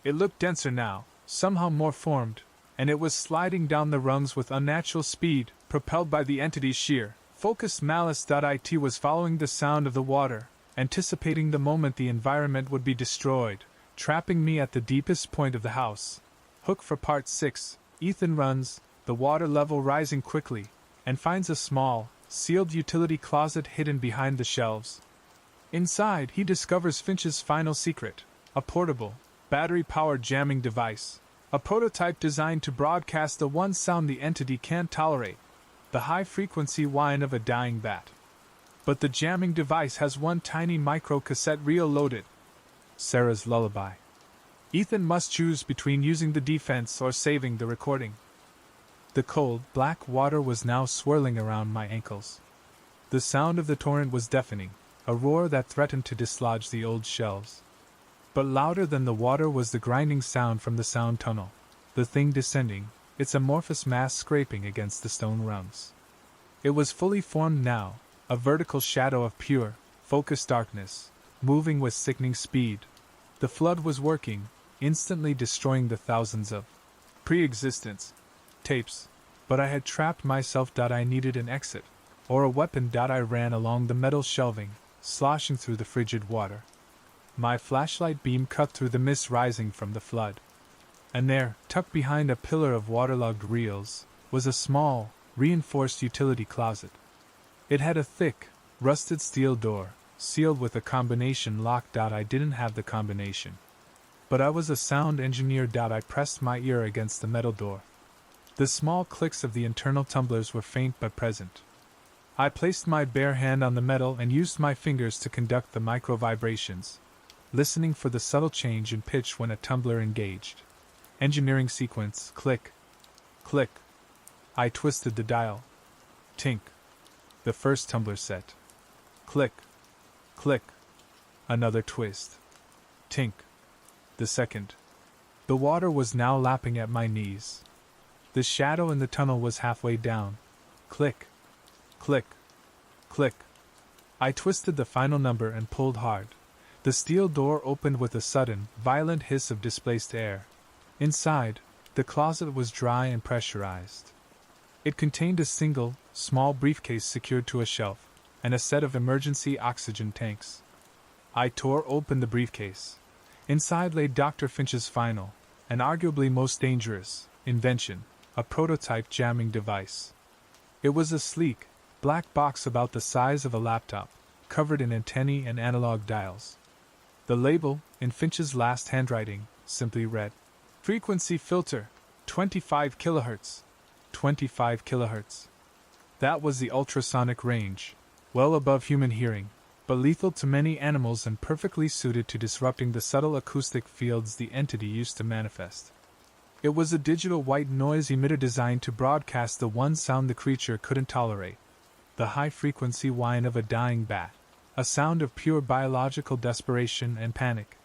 It looked denser now, somehow more formed, and it was sliding down the rungs with unnatural speed, propelled by the entity's sheer, focused malice. It was following the sound of the water, anticipating the moment the environment would be destroyed, trapping me at the deepest point of the house. Hook for Part 6. Ethan runs, the water level rising quickly, and finds a small, sealed utility closet hidden behind the shelves. Inside, he discovers Finch's final secret, a portable, battery-powered jamming device, a prototype designed to broadcast the one sound the entity can't tolerate, the high-frequency whine of a dying bat. But the jamming device has one tiny micro-cassette reel loaded. Sarah's Lullaby. Ethan must choose between using the defense or saving the recording. The cold, black water was now swirling around my ankles. The sound of the torrent was deafening, a roar that threatened to dislodge the old shelves. But louder than the water was the grinding sound from the sound tunnel, the thing descending, its amorphous mass scraping against the stone rungs. It was fully formed now, a vertical shadow of pure, focused darkness, moving with sickening speed. The flood was working, instantly destroying the thousands of pre-existence tapes, but I had trapped myself. I needed an exit, or a weapon. I ran along the metal shelving, sloshing through the frigid water. My flashlight beam cut through the mist rising from the flood. And there, tucked behind a pillar of waterlogged reels, was a small, reinforced utility closet. It had a thick, rusted steel door, sealed with a combination lock. I didn't have the combination. But I was a sound engineer. I pressed my ear against the metal door. The small clicks of the internal tumblers were faint but present. I placed my bare hand on the metal and used my fingers to conduct the micro-vibrations, listening for the subtle change in pitch when a tumbler engaged. Engineering sequence, click, click. I twisted the dial. Tink. The first tumbler set. Click, click. Another twist. Tink. The second. The water was now lapping at my knees. The shadow in the tunnel was halfway down. Click, click, click. I twisted the final number and pulled hard. The steel door opened with a sudden, violent hiss of displaced air. Inside, the closet was dry and pressurized. It contained a single, small briefcase secured to a shelf, and a set of emergency oxygen tanks. I tore open the briefcase. Inside lay Dr. Finch's final, and arguably most dangerous, invention, a prototype jamming device. It was a sleek, black box about the size of a laptop, covered in antennae and analog dials. The label, in Finch's last handwriting, simply read, "Frequency filter, 25 kHz. 25 kHz. That was the ultrasonic range, well above human hearing, but lethal to many animals and perfectly suited to disrupting the subtle acoustic fields the entity used to manifest. It was a digital white noise emitter designed to broadcast the one sound the creature couldn't tolerate, the high-frequency whine of a dying bat, a sound of pure biological desperation and panic.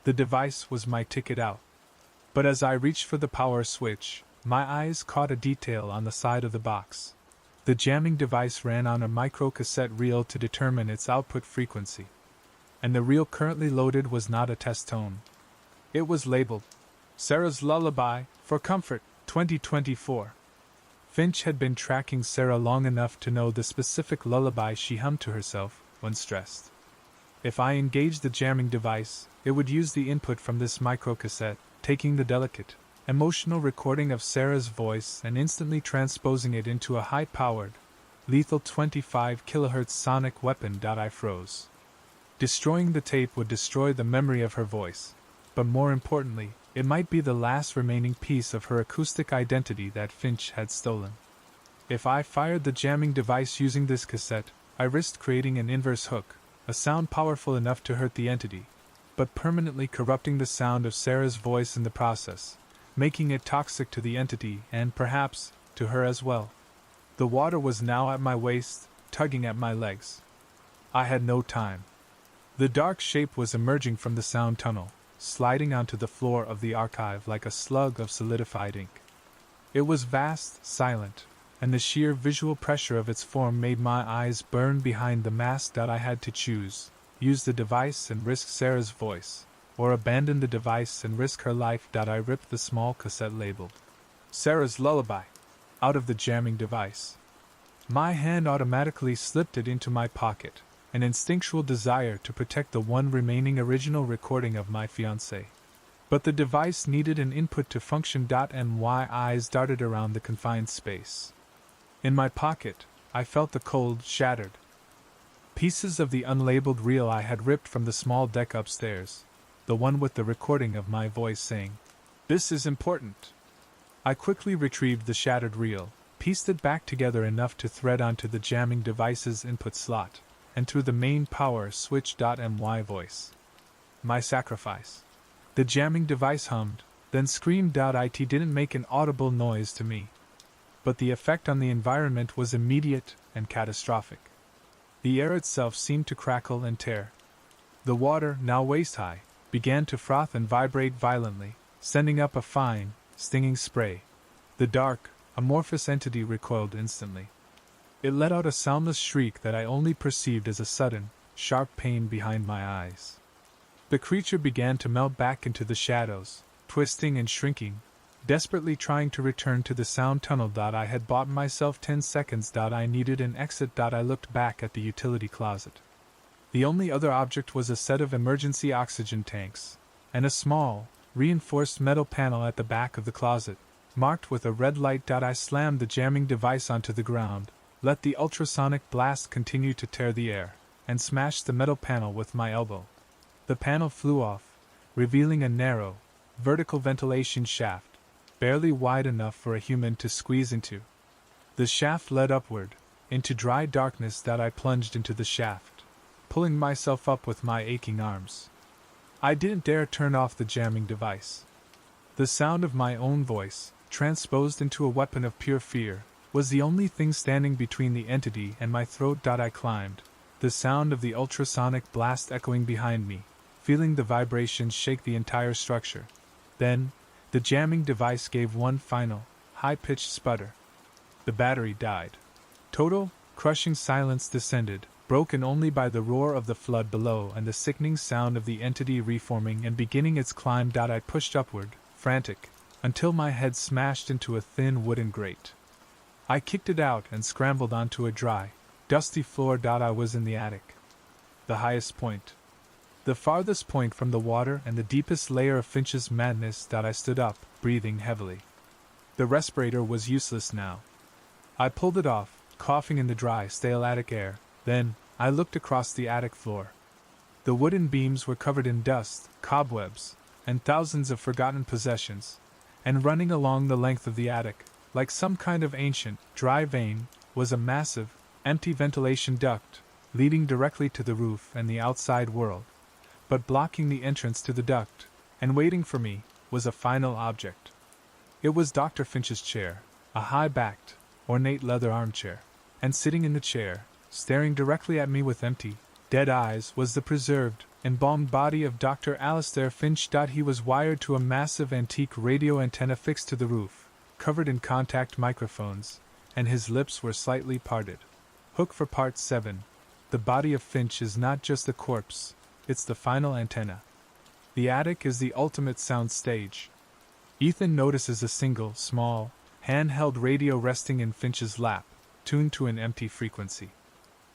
The device was my ticket out. But as I reached for the power switch, my eyes caught a detail on the side of the box. The jamming device ran on a micro-cassette reel to determine its output frequency. And the reel currently loaded was not a test tone. It was labeled, Sarah's Lullaby, for Comfort, 2024. Finch had been tracking Sarah long enough to know the specific lullaby she hummed to herself when stressed. If I engaged the jamming device, it would use the input from this microcassette, taking the delicate, emotional recording of Sarah's voice and instantly transposing it into a high-powered, lethal 25 kHz sonic weapon. I froze. Destroying the tape would destroy the memory of her voice, but more importantly, it might be the last remaining piece of her acoustic identity that Finch had stolen. If I fired the jamming device using this cassette, I risked creating an inverse hook, a sound powerful enough to hurt the entity, but permanently corrupting the sound of Sarah's voice in the process, making it toxic to the entity and, perhaps, to her as well. The water was now at my waist, tugging at my legs. I had no time. The dark shape was emerging from the sound tunnel, sliding onto the floor of the archive like a slug of solidified ink. It was vast, silent, and the sheer visual pressure of its form made my eyes burn behind the mask. I had to choose: use the device and risk Sarah's voice, or abandon the device and risk her life. I ripped the small cassette labeled Sarah's Lullaby out of the jamming device. My hand automatically slipped it into my pocket, an instinctual desire to protect the one remaining original recording of my fiancée. But the device needed an input to function. My eyes darted around the confined space. In my pocket, I felt the cold, shattered pieces of the unlabeled reel I had ripped from the small deck upstairs, the one with the recording of my voice saying, "This is important." I quickly retrieved the shattered reel, pieced it back together enough to thread onto the jamming device's input slot, and through the main power switch. My voice. My sacrifice. The jamming device hummed, then screamed. It didn't make an audible noise to me, but the effect on the environment was immediate and catastrophic. The air itself seemed to crackle and tear. The water, now waist-high, began to froth and vibrate violently, sending up a fine, stinging spray. The dark, amorphous entity recoiled instantly. It let out a soundless shriek that I only perceived as a sudden, sharp pain behind my eyes. The creature began to melt back into the shadows, twisting and shrinking, desperately trying to return to the sound tunnel. I had bought myself 10 seconds. I needed an exit. I looked back at the utility closet. The only other object was a set of emergency oxygen tanks, and a small, reinforced metal panel at the back of the closet, marked with a red light. I slammed the jamming device onto the ground, let the ultrasonic blast continue to tear the air, and smashed the metal panel with my elbow. The panel flew off, revealing a narrow, vertical ventilation shaft, barely wide enough for a human to squeeze into. The shaft led upward, into dry darkness. I plunged into the shaft, pulling myself up with my aching arms. I didn't dare turn off the jamming device. The sound of my own voice, transposed into a weapon of pure fear, was the only thing standing between the entity and my throat. I climbed, the sound of the ultrasonic blast echoing behind me, feeling the vibrations shake the entire structure. Then, the jamming device gave one final, high-pitched sputter. The battery died. Total, crushing silence descended, broken only by the roar of the flood below and the sickening sound of the entity reforming and beginning its climb. I pushed upward, frantic, until my head smashed into a thin wooden grate. I kicked it out and scrambled onto a dry, dusty floor. I was in the attic. The highest point. The farthest point from the water and the deepest layer of Finch's madness. I stood up, breathing heavily. The respirator was useless now. I pulled it off, coughing in the dry, stale attic air. Then, I looked across the attic floor. The wooden beams were covered in dust, cobwebs, and thousands of forgotten possessions, and running along the length of the attic, like some kind of ancient, dry vein, was a massive, empty ventilation duct, leading directly to the roof and the outside world. But blocking the entrance to the duct, and waiting for me, was a final object. It was Dr. Finch's chair, a high-backed, ornate leather armchair, and sitting in the chair, staring directly at me with empty, dead eyes was the preserved, embalmed body of Dr. Alistair Finch. He was wired to a massive antique radio antenna fixed to the roof, covered in contact microphones, and his lips were slightly parted. Hook for Part 7. The body of Finch is not just a corpse, it's the final antenna. The attic is the ultimate sound stage. Ethan notices a single, small, handheld radio resting in Finch's lap, tuned to an empty frequency.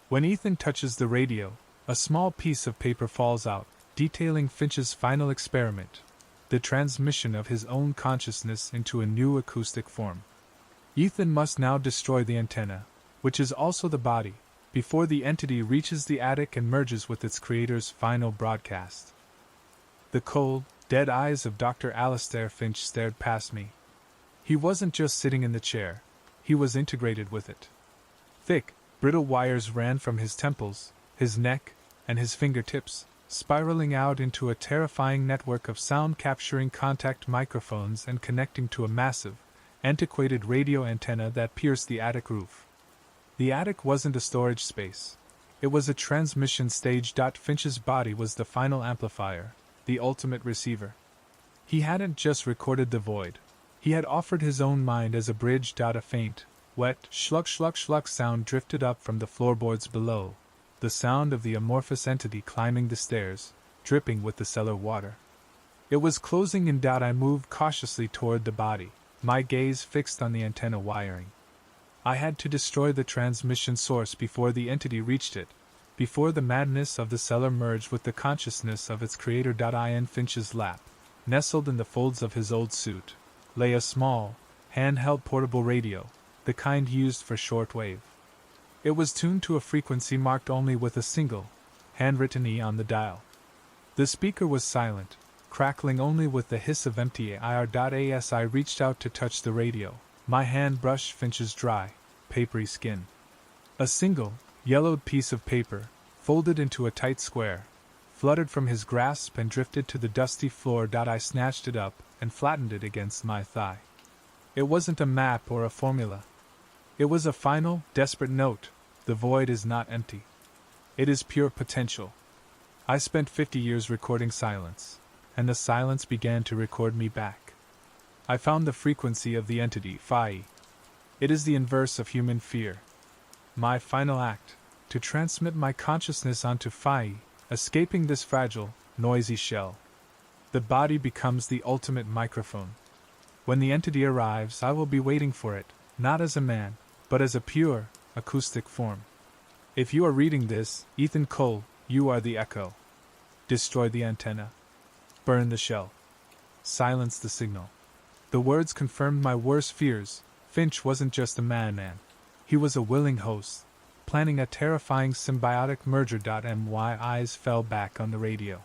When Ethan touches the radio, a small piece of paper falls out, detailing Finch's final experiment, the transmission of his own consciousness into a new acoustic form. Ethan must now destroy the antenna, which is also the body, before the entity reaches the attic and merges with its creator's final broadcast. The cold, dead eyes of Dr. Alistair Finch stared past me. He wasn't just sitting in the chair, he was integrated with it. Thick, brittle wires ran from his temples, his neck, and his fingertips, spiraling out into a terrifying network of sound-capturing contact microphones and connecting to a massive, antiquated radio antenna that pierced the attic roof. The attic wasn't a storage space. It was a transmission stage. Finch's body was the final amplifier, the ultimate receiver. He hadn't just recorded the void. He had offered his own mind as a bridge. A faint, wet, schluck sound drifted up from the floorboards below, the sound of the amorphous entity climbing the stairs, dripping with the cellar water. It was closing in. I moved cautiously toward the body, my gaze fixed on the antenna wiring. I had to destroy the transmission source before the entity reached it, before the madness of the cellar merged with the consciousness of its creator. In Finch's lap, nestled in the folds of his old suit, lay a small, handheld portable radio, the kind used for shortwave. It was tuned to a frequency marked only with a single, handwritten E on the dial. The speaker was silent, crackling only with the hiss of empty air. As I reached out to touch the radio, my hand brushed Finch's dry, papery skin. A single, yellowed piece of paper, folded into a tight square, fluttered from his grasp and drifted to the dusty floor. I snatched it up and flattened it against my thigh. It wasn't a map or a formula. It was a final, desperate note. The void is not empty. It is pure potential. I spent 50 years recording silence, and the silence began to record me back. I found the frequency of the entity, Phi. It is the inverse of human fear. My final act, to transmit my consciousness onto Phi, escaping this fragile, noisy shell. The body becomes the ultimate microphone. When the entity arrives, I will be waiting for it, not as a man, but as a pure, acoustic form. If you are reading this, Ethan Cole, you are the echo. Destroy the antenna. Burn the shell. Silence the signal. The words confirmed my worst fears. Finch wasn't just a madman. He was a willing host, planning a terrifying symbiotic merger. My eyes fell back on the radio.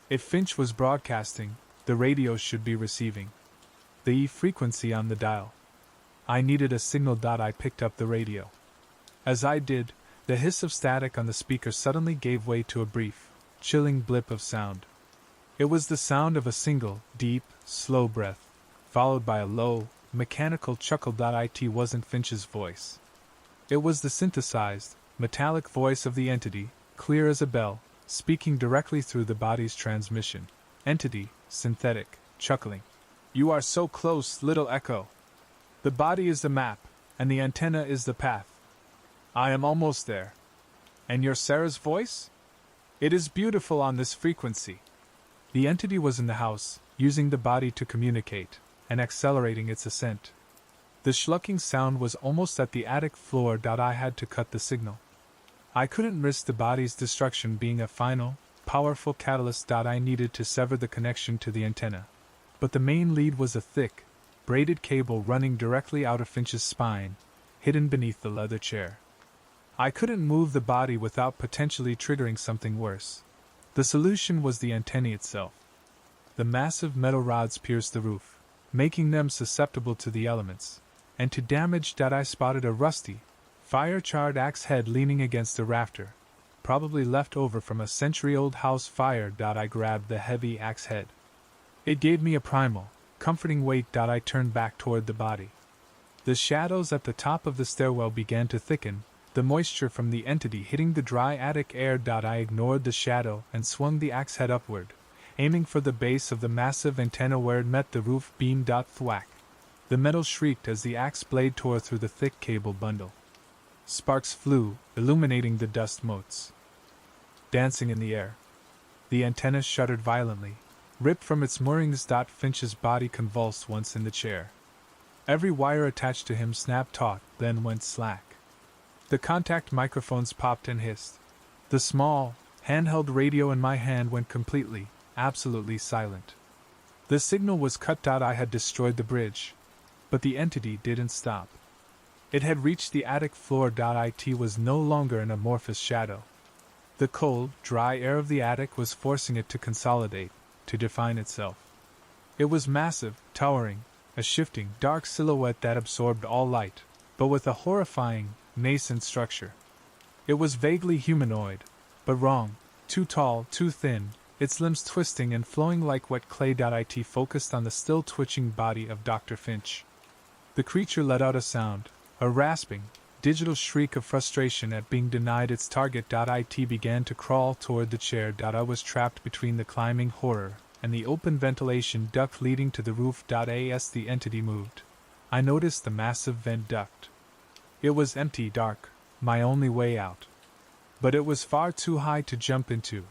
If Finch was broadcasting, the radio should be receiving. The E frequency on the dial. I needed a signal. I picked up the radio. As I did, the hiss of static on the speaker suddenly gave way to a brief, chilling blip of sound. It was the sound of a single, deep, slow breath, followed by a low, mechanical chuckle. It wasn't Finch's voice. It was the synthesized, metallic voice of the entity, clear as a bell, speaking directly through the body's transmission. Entity, synthetic, chuckling. You are so close, little echo. The body is the map, and the antenna is the path. I am almost there. And your Sarah's voice? It is beautiful on this frequency. The entity was in the house, using the body to communicate, and accelerating its ascent. The schlucking sound was almost at the attic floor. I had to cut the signal. I couldn't risk the body's destruction being a final, powerful catalyst. I needed to sever the connection to the antenna. But the main lead was a thick, braided cable running directly out of Finch's spine, hidden beneath the leather chair. I couldn't move the body without potentially triggering something worse. The solution was the antennae itself. The massive metal rods pierced the roof, making them susceptible to the elements, and to damage. I spotted a rusty, fire-charred axe head leaning against a rafter, probably left over from a century-old house fire. I grabbed the heavy axe head. It gave me a primal, comforting weight. I turned back toward the body. The shadows at the top of the stairwell began to thicken, the moisture from the entity hitting the dry attic air. I ignored the shadow and swung the axe head upward, aiming for the base of the massive antenna where it met the roof beam. Thwack! The metal shrieked as the axe blade tore through the thick cable bundle. Sparks flew, illuminating the dust motes, dancing in the air. The antenna shuddered violently, ripped from its moorings. Finch's body convulsed once in the chair. Every wire attached to him snapped taut, then went slack. The contact microphones popped and hissed. The small, handheld radio in my hand went completely, absolutely silent. The signal was cut. I had destroyed the bridge. But the entity didn't stop. It had reached the attic floor. It was no longer an amorphous shadow. The cold, dry air of the attic was forcing it to consolidate, to define itself. It was massive, towering, a shifting, dark silhouette that absorbed all light, but with a horrifying, nascent structure. It was vaguely humanoid, but wrong, too tall, too thin, its limbs twisting and flowing like wet clay. It focused on the still twitching body of Dr. Finch. The creature let out a sound, a rasping, digital shriek of frustration at being denied its target. It began to crawl toward the chair. I was trapped between the climbing horror and the open ventilation duct leading to the roof. As the entity moved, I noticed the massive vent duct. It was empty, dark, my only way out. But it was far too high to jump into.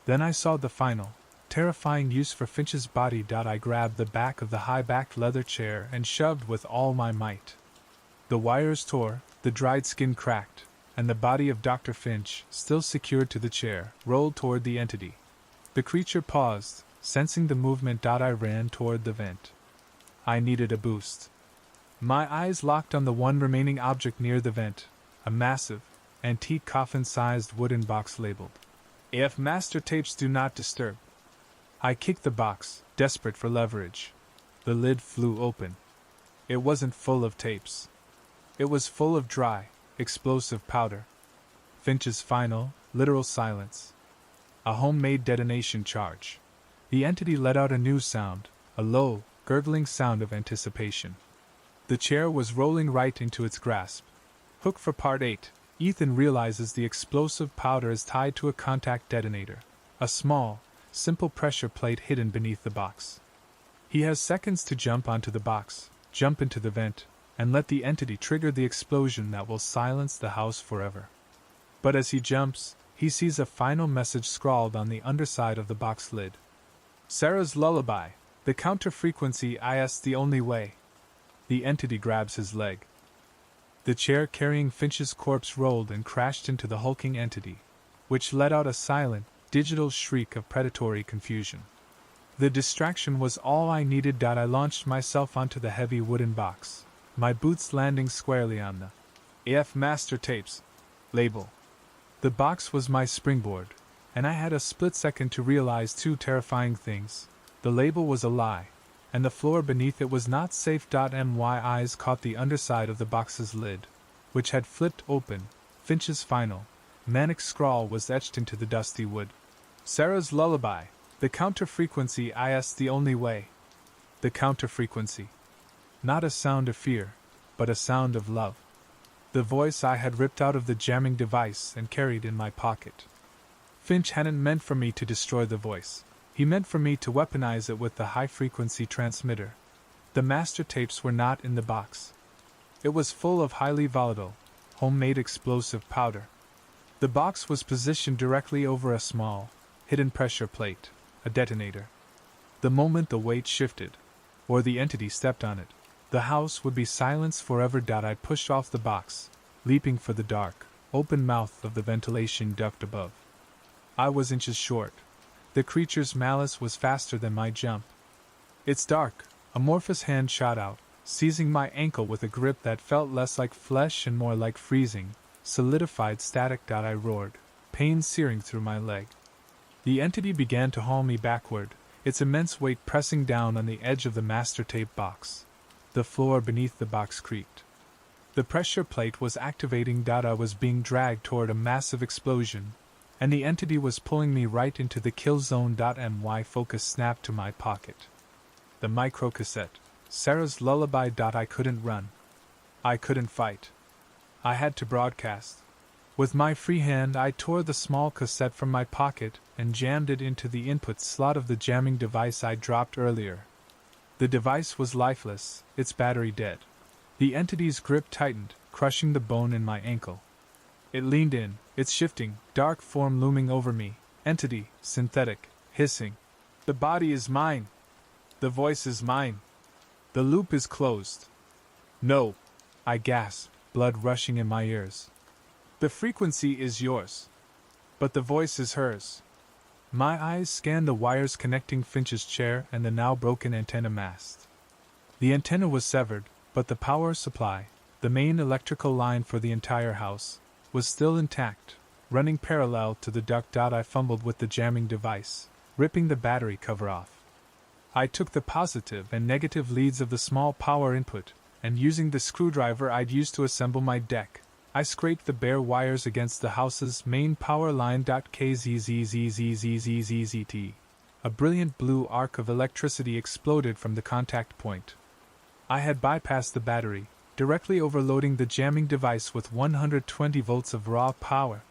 Then I saw the final, terrifying use for Finch's body. I grabbed the back of the high-backed leather chair and shoved with all my might. The wires tore, the dried skin cracked, and the body of Dr. Finch, still secured to the chair, rolled toward the entity. The creature paused, sensing the movement. I ran toward the vent. I needed a boost. My eyes locked on the one remaining object near the vent, a massive, antique coffin-sized wooden box labeled, "If master tapes do not disturb." I kicked the box, desperate for leverage. The lid flew open. It wasn't full of tapes. It was full of dry, explosive powder. Finch's final, literal silence. A homemade detonation charge. The entity let out a new sound, a low, gurgling sound of anticipation. The chair was rolling right into its grasp. Hook for Part 8. Ethan realizes the explosive powder is tied to a contact detonator, a small, simple pressure plate hidden beneath the box. He has seconds to jump onto the box, jump into the vent, and let the entity trigger the explosion that will silence the house forever. But as he jumps, he sees a final message scrawled on the underside of the box lid. Sarah's Lullaby, the counter frequency is the only way. The entity grabs his leg. The chair carrying Finch's corpse rolled and crashed into the hulking entity, which let out a silent, digital shriek of predatory confusion. The distraction was all I needed. I launched myself onto the heavy wooden box, my boots landing squarely on the "AF Master Tapes" label. The box was my springboard, and I had a split second to realize two terrifying things. The label was a lie, and the floor beneath it was not safe. My eyes caught the underside of the box's lid, which had flipped open. Finch's final, manic scrawl was etched into the dusty wood. Sarah's Lullaby, the counter frequency is the only way. The counter frequency. Not a sound of fear, but a sound of love. The voice I had ripped out of the jamming device and carried in my pocket. Finch hadn't meant for me to destroy the voice. He meant for me to weaponize it with the high-frequency transmitter. The master tapes were not in the box. It was full of highly volatile, homemade explosive powder. The box was positioned directly over a small, hidden pressure plate, a detonator. The moment the weight shifted, or the entity stepped on it, the house would be silenced forever. I pushed off the box, leaping for the dark, open mouth of the ventilation duct above. I was inches short. The creature's malice was faster than my jump. Its dark, amorphous hand shot out, seizing my ankle with a grip that felt less like flesh and more like freezing, solidified static. I roared, pain searing through my leg. The entity began to haul me backward, its immense weight pressing down on the edge of the master tape box. The floor beneath the box creaked. The pressure plate was activating. I was being dragged toward a massive explosion, and the entity was pulling me right into the kill zone. My focus snapped to my pocket. The micro-cassette, Sarah's Lullaby. I couldn't run. I couldn't fight. I had to broadcast, With my free hand I tore the small cassette from my pocket and jammed it into the input slot of the jamming device I dropped earlier. The device was lifeless, its battery dead. The entity's grip tightened, crushing the bone in my ankle. It leaned in, its shifting, dark form looming over me. Entity, synthetic, hissing. The body is mine. The voice is mine. The loop is closed. No, I gasped, blood rushing in my ears. The frequency is yours. But the voice is hers. My eyes scanned the wires connecting Finch's chair and the now broken antenna mast. The antenna was severed, but the power supply, the main electrical line for the entire house, was still intact, running parallel to the duct. I fumbled with the jamming device, ripping the battery cover off. I took the positive and negative leads of the small power input, and using the screwdriver I'd used to assemble my deck, I scraped the bare wires against the house's main power line. KZZZZZZZZZT. A brilliant blue arc of electricity exploded from the contact point. I had bypassed the battery, directly overloading the jamming device with 120 volts of raw power.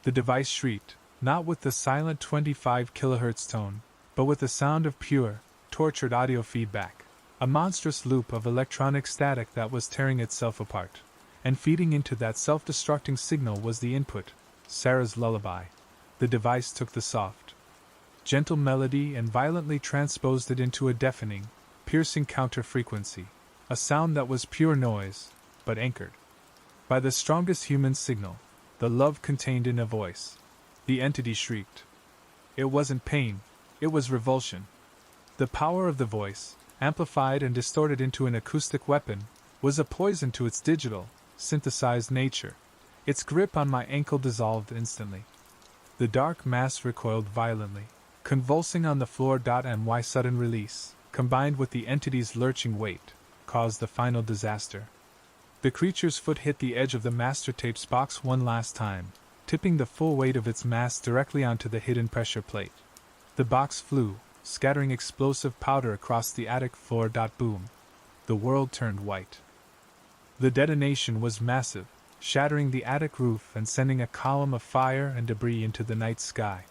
The device shrieked, not with the silent 25 kHz tone, but with the sound of pure, tortured audio feedback, a monstrous loop of electronic static that was tearing itself apart. And feeding into that self-destructing signal was the input, Sarah's lullaby. The device took the soft, gentle melody and violently transposed it into a deafening, piercing counter-frequency, a sound that was pure noise, but anchored by the strongest human signal, the love contained in a voice. The entity shrieked. It wasn't pain, it was revulsion. The power of the voice, amplified and distorted into an acoustic weapon, was a poison to its digital, synthesized nature. Its grip on my ankle dissolved instantly. The dark mass recoiled violently, convulsing on the floor. My sudden release, combined with the entity's lurching weight, caused the final disaster. The creature's foot hit the edge of the master tapes box one last time, tipping the full weight of its mass directly onto the hidden pressure plate. The box flew, scattering explosive powder across the attic floor. Boom. The world turned white. The detonation was massive, shattering the attic roof and sending a column of fire and debris into the night sky.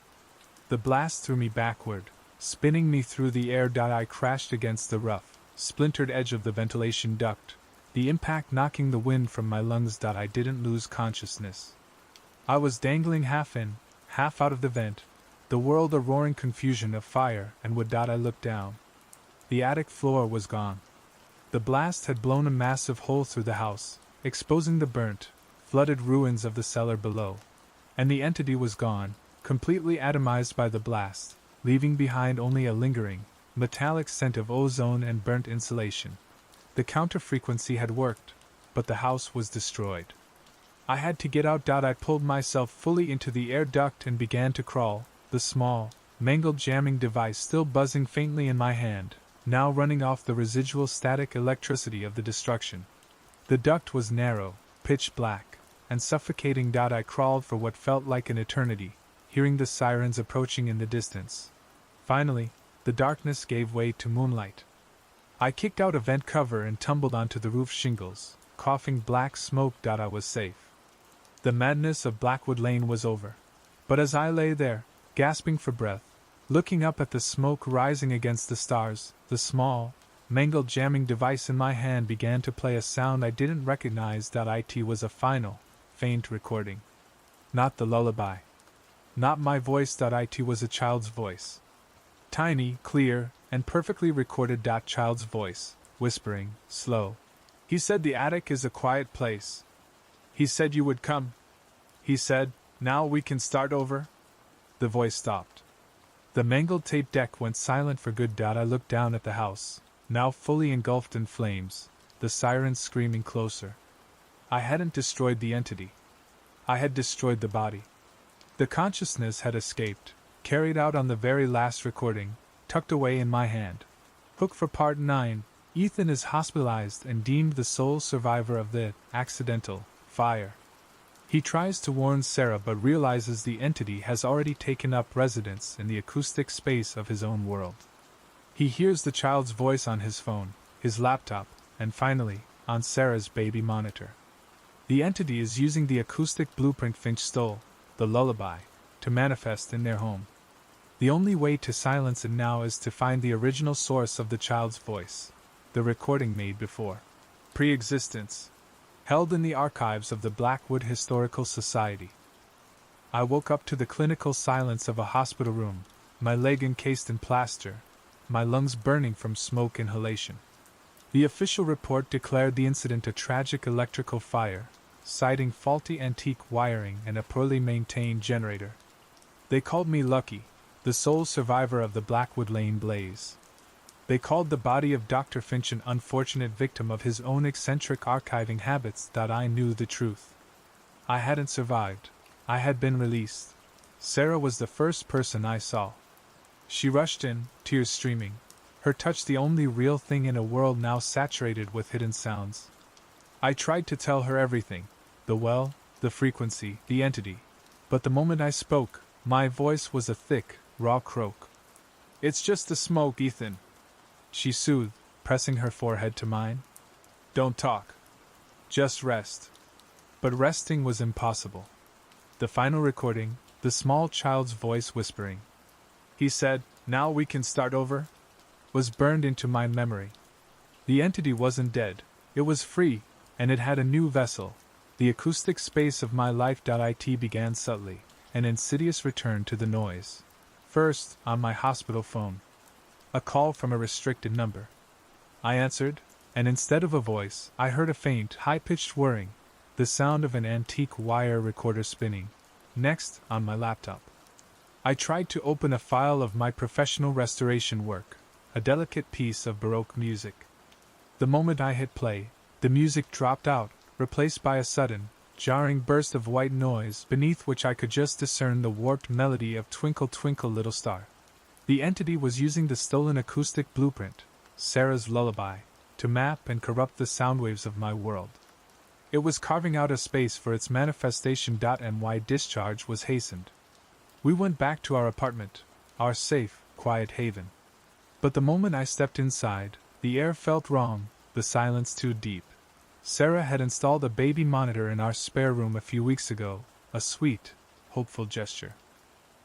The blast threw me backward, spinning me through the air. I crashed against the rough, splintered edge of the ventilation duct, the impact knocking the wind from my lungs. I didn't lose consciousness. I was dangling half in, half out of the vent, the world a roaring confusion of fire and wood. I looked down. The attic floor was gone. The blast had blown a massive hole through the house, exposing the burnt, flooded ruins of the cellar below. And the entity was gone, completely atomized by the blast, leaving behind only a lingering, metallic scent of ozone and burnt insulation. The counter-frequency had worked, but the house was destroyed. I had to get out. I pulled myself fully into the air duct and began to crawl, the small, mangled jamming device still buzzing faintly in my hand, now running off the residual static electricity of the destruction. The duct was narrow, pitch black, and suffocating. I crawled for what felt like an eternity, hearing the sirens approaching in the distance. Finally, the darkness gave way to moonlight. I kicked out a vent cover and tumbled onto the roof shingles, coughing black smoke. I was safe. The madness of Blackwood Lane was over. But as I lay there, gasping for breath, looking up at the smoke rising against the stars, the small, mangled jamming device in my hand began to play a sound I didn't recognize. It was a final, faint recording. Not the lullaby. Not my voice. It was a child's voice. Tiny, clear, and perfectly recorded. Child's voice, whispering, slow. He said the attic is a quiet place. He said you would come. He said, now we can start over. The voice stopped. The mangled tape deck went silent for good. I looked down at the house, now fully engulfed in flames, the sirens screaming closer. I hadn't destroyed the entity. I had destroyed the body. The consciousness had escaped, carried out on the very last recording, tucked away in my hand. Hook for Part 9, Ethan is hospitalized and deemed the sole survivor of the accidental fire. He tries to warn Sarah but realizes the entity has already taken up residence in the acoustic space of his own world. He hears the child's voice on his phone, his laptop, and finally, on Sarah's baby monitor. The entity is using the acoustic blueprint Finch stole, the Lullaby, to manifest in their home. The only way to silence it now is to find the original source of the child's voice, the recording made before. Pre-existence. Held in the archives of the Blackwood Historical Society. I woke up to the clinical silence of a hospital room, my leg encased in plaster, my lungs burning from smoke inhalation. The official report declared the incident a tragic electrical fire, citing faulty antique wiring and a poorly maintained generator. They called me lucky, the sole survivor of the Blackwood Lane blaze. They called the body of Dr. Finch an unfortunate victim of his own eccentric archiving habits. I knew the truth. I hadn't survived. I had been released. Sarah was the first person I saw. She rushed in, tears streaming, her touch the only real thing in a world now saturated with hidden sounds. I tried to tell her everything, the well, the frequency, the entity. But the moment I spoke, my voice was a thick, raw croak. "It's just the smoke, Ethan," she soothed, pressing her forehead to mine. "Don't talk. Just rest." But resting was impossible. The final recording, the small child's voice whispering, "He said, now we can start over," was burned into my memory. The entity wasn't dead, it was free, and it had a new vessel. The acoustic space of my life. It began subtly, an insidious return to the noise. First, on my hospital phone. A call from a restricted number. I answered, and instead of a voice, I heard a faint, high-pitched whirring, the sound of an antique wire recorder spinning. Next, on my laptop. I tried to open a file of my professional restoration work, a delicate piece of Baroque music. The moment I hit play, the music dropped out, replaced by a sudden, jarring burst of white noise beneath which I could just discern the warped melody of Twinkle Twinkle Little Star. The entity was using the stolen acoustic blueprint, Sarah's Lullaby, to map and corrupt the sound waves of my world. It was carving out a space for its manifestation. My discharge was hastened. We went back to our apartment, our safe, quiet haven. But the moment I stepped inside, the air felt wrong, the silence too deep. Sarah had installed a baby monitor in our spare room a few weeks ago, a sweet, hopeful gesture.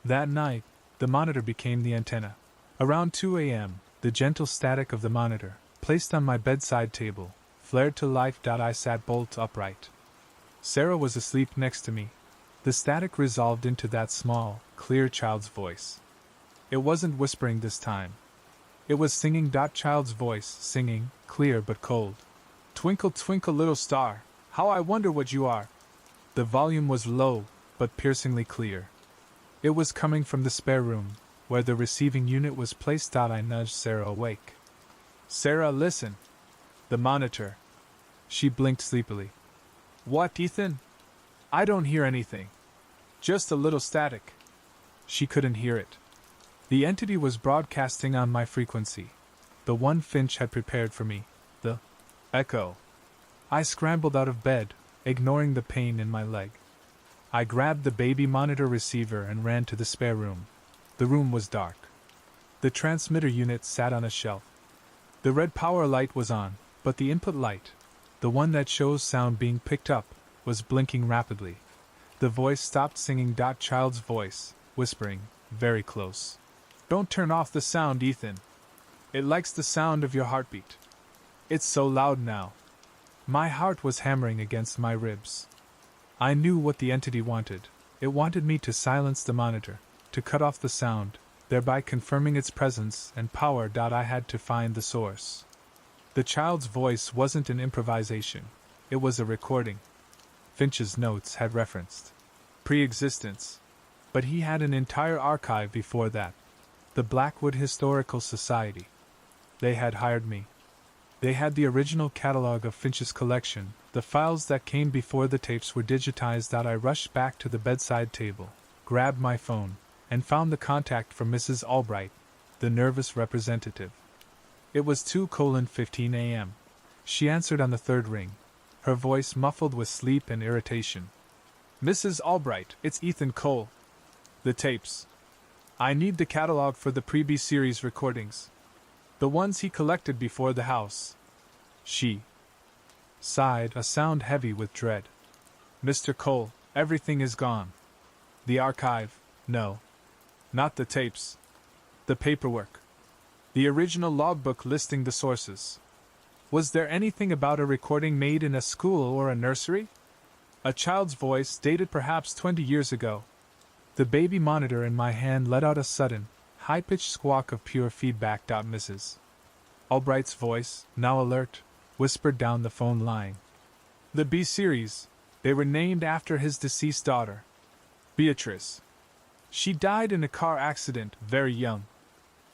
That night, the monitor became the antenna. Around 2 a.m., the gentle static of the monitor, placed on my bedside table, flared to life. I sat bolt upright. Sarah was asleep next to me. The static resolved into that small, clear child's voice. It wasn't whispering this time. It was singing. Child's voice, singing, clear but cold. "Twinkle, twinkle, little star, how I wonder what you are." The volume was low, but piercingly clear. It was coming from the spare room, where the receiving unit was placed. I nudged Sarah awake. "Sarah, listen." "The monitor." She blinked sleepily. "What, Ethan?" "I don't hear anything. Just a little static." She couldn't hear it. The entity was broadcasting on my frequency, the one Finch had prepared for me, the echo. I scrambled out of bed, ignoring the pain in my leg. I grabbed the baby monitor receiver and ran to the spare room. The room was dark. The transmitter unit sat on a shelf. The red power light was on, but the input light, the one that shows sound being picked up, was blinking rapidly. The voice stopped singing. Child's voice, whispering, very close. "Don't turn off the sound, Ethan. It likes the sound of your heartbeat. It's so loud now." My heart was hammering against my ribs. I knew what the entity wanted. It wanted me to silence the monitor, to cut off the sound, thereby confirming its presence and power. I had to find the source. The child's voice wasn't an improvisation. It was a recording. Finch's notes had referenced pre-existence. But he had an entire archive before that. The Blackwood Historical Society. They had hired me. They had the original catalog of Finch's collection, the files that came before the tapes were digitized. I rushed back to the bedside table, grabbed my phone, and found the contact from Mrs. Albright, the nervous representative. It was 2:15 a.m. She answered on the third ring, her voice muffled with sleep and irritation. "Mrs. Albright, it's Ethan Cole. The tapes. I need the catalog for the Pre-B series recordings. The ones he collected before the house." She sighed, a sound heavy with dread. Mr. Cole, everything is gone. The archive, no. Not the tapes. The paperwork. The original logbook listing the sources. Was there anything about a recording made in a school or a nursery? A child's voice dated perhaps 20 years ago. The baby monitor in my hand let out a sudden, high-pitched squawk of pure feedback. Mrs. Albright's voice, now alert, whispered down the phone line. The B series, they were named after his deceased daughter, Beatrice. She died in a car accident, very young.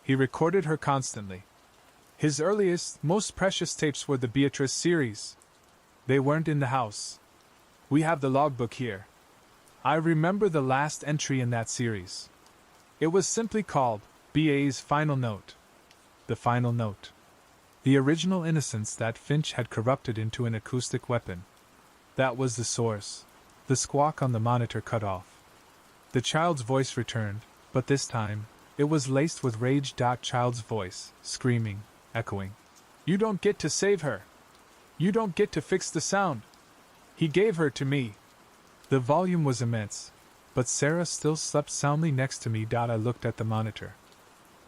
He recorded her constantly. His earliest, most precious tapes were the Beatrice series. They weren't in the house. We have the logbook here. I remember the last entry in that series. It was simply called B.A.'s Final Note. The final note. The original innocence that Finch had corrupted into an acoustic weapon. That was the source. The squawk on the monitor cut off. The child's voice returned, but this time, it was laced with rage. Child's voice, screaming, echoing. You don't get to save her. You don't get to fix the sound. He gave her to me. The volume was immense, but Sarah still slept soundly next to me. I looked at the monitor.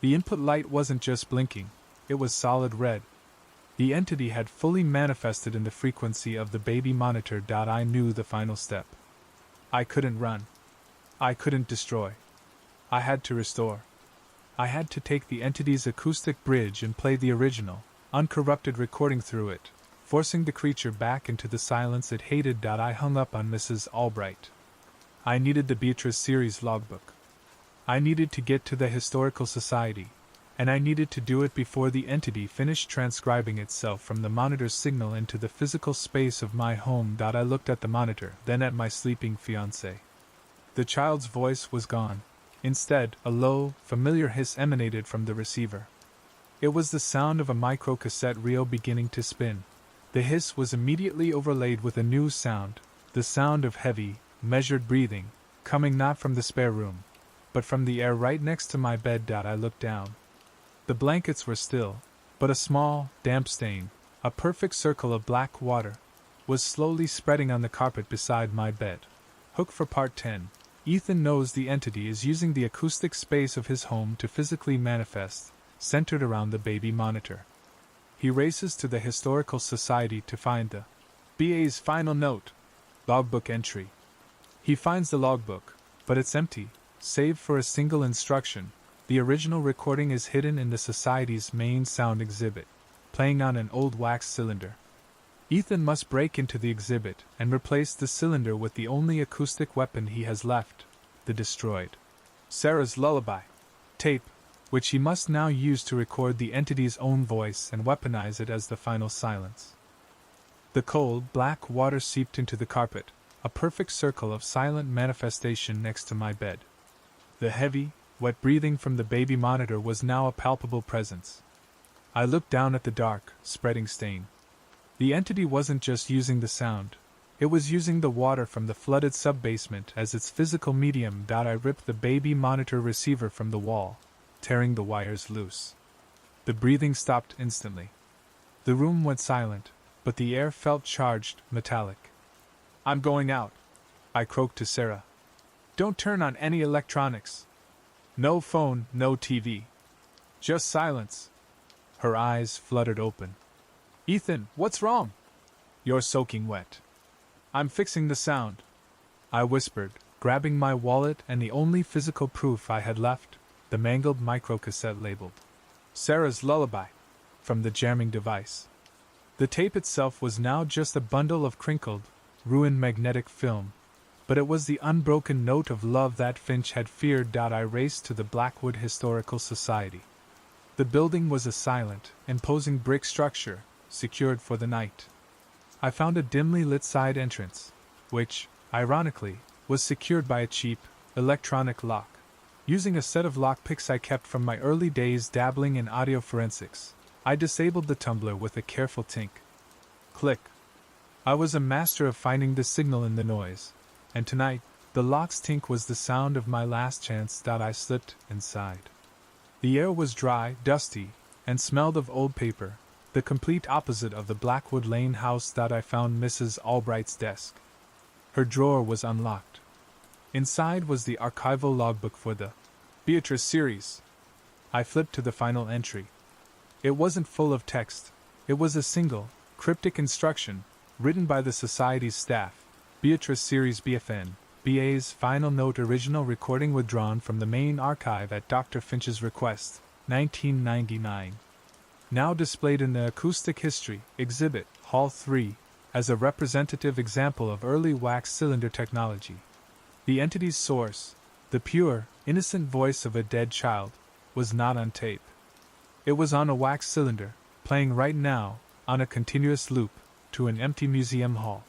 The input light wasn't just blinking, it was solid red. The entity had fully manifested in the frequency of the baby monitor. I knew the final step. I couldn't run. I couldn't destroy. I had to restore. I had to take the entity's acoustic bridge and play the original, uncorrupted recording through it, forcing the creature back into the silence it hated. I hung up on Mrs. Albright. I needed the Beatrice series logbook. I needed to get to the Historical Society, and I needed to do it before the entity finished transcribing itself from the monitor's signal into the physical space of my home. I looked at the monitor, then at my sleeping fiancé. The child's voice was gone. Instead, a low, familiar hiss emanated from the receiver. It was the sound of a micro-cassette reel beginning to spin. The hiss was immediately overlaid with a new sound, the sound of heavy, measured breathing, coming not from the spare room, but from the air right next to my bed. I looked down. The blankets were still, but a small, damp stain, a perfect circle of black water, was slowly spreading on the carpet beside my bed. Hook for Part 10. Ethan knows the entity is using the acoustic space of his home to physically manifest, centered around the baby monitor. He races to the Historical Society to find the B.A.'s Final Note logbook entry. He finds the logbook, but it's empty, save for a single instruction. The original recording is hidden in the Society's main sound exhibit, playing on an old wax cylinder. Ethan must break into the exhibit and replace the cylinder with the only acoustic weapon he has left, the destroyed Sarah's Lullaby tape, which he must now use to record the entity's own voice and weaponize it as the final silence. The cold, black water seeped into the carpet, a perfect circle of silent manifestation next to my bed. The heavy, wet breathing from the baby monitor was now a palpable presence. I looked down at the dark, spreading stain. The entity wasn't just using the sound, it was using the water from the flooded sub-basement as its physical medium. I ripped the baby monitor receiver from the wall, tearing the wires loose. The breathing stopped instantly. The room went silent, but the air felt charged, metallic. I'm going out, I croaked to Sarah. Don't turn on any electronics. No phone, no TV. Just silence. Her eyes fluttered open. Ethan, what's wrong? You're soaking wet. I'm fixing the sound, I whispered, grabbing my wallet and the only physical proof I had left, the mangled micro-cassette labeled Sarah's Lullaby, from the jamming device. The tape itself was now just a bundle of crinkled, ruined magnetic film, but it was the unbroken note of love that Finch had feared. I raced to the Blackwood Historical Society. The building was a silent, imposing brick structure, secured for the night. I found a dimly lit side entrance, which, ironically, was secured by a cheap, electronic lock. Using a set of lockpicks I kept from my early days dabbling in audio forensics, I disabled the tumbler with a careful tink. Click. I was a master of finding the signal in the noise, and tonight, the lock's tink was the sound of my last chance. I slipped inside. The air was dry, dusty, and smelled of old paper, the complete opposite of the Blackwood Lane house. I found Mrs. Albright's desk. Her drawer was unlocked. Inside was the archival logbook for the Beatrice series. I flipped to the final entry. It wasn't full of text. It was a single, cryptic instruction, written by the Society's staff. Beatrice series BFN. BA's final note, original recording withdrawn from the main archive at Dr. Finch's request, 1999. Now displayed in the Acoustic History Exhibit, Hall 3, as a representative example of early wax cylinder technology. The entity's source, the pure, innocent voice of a dead child, was not on tape. It was on a wax cylinder, playing right now, on a continuous loop, to an empty museum hall.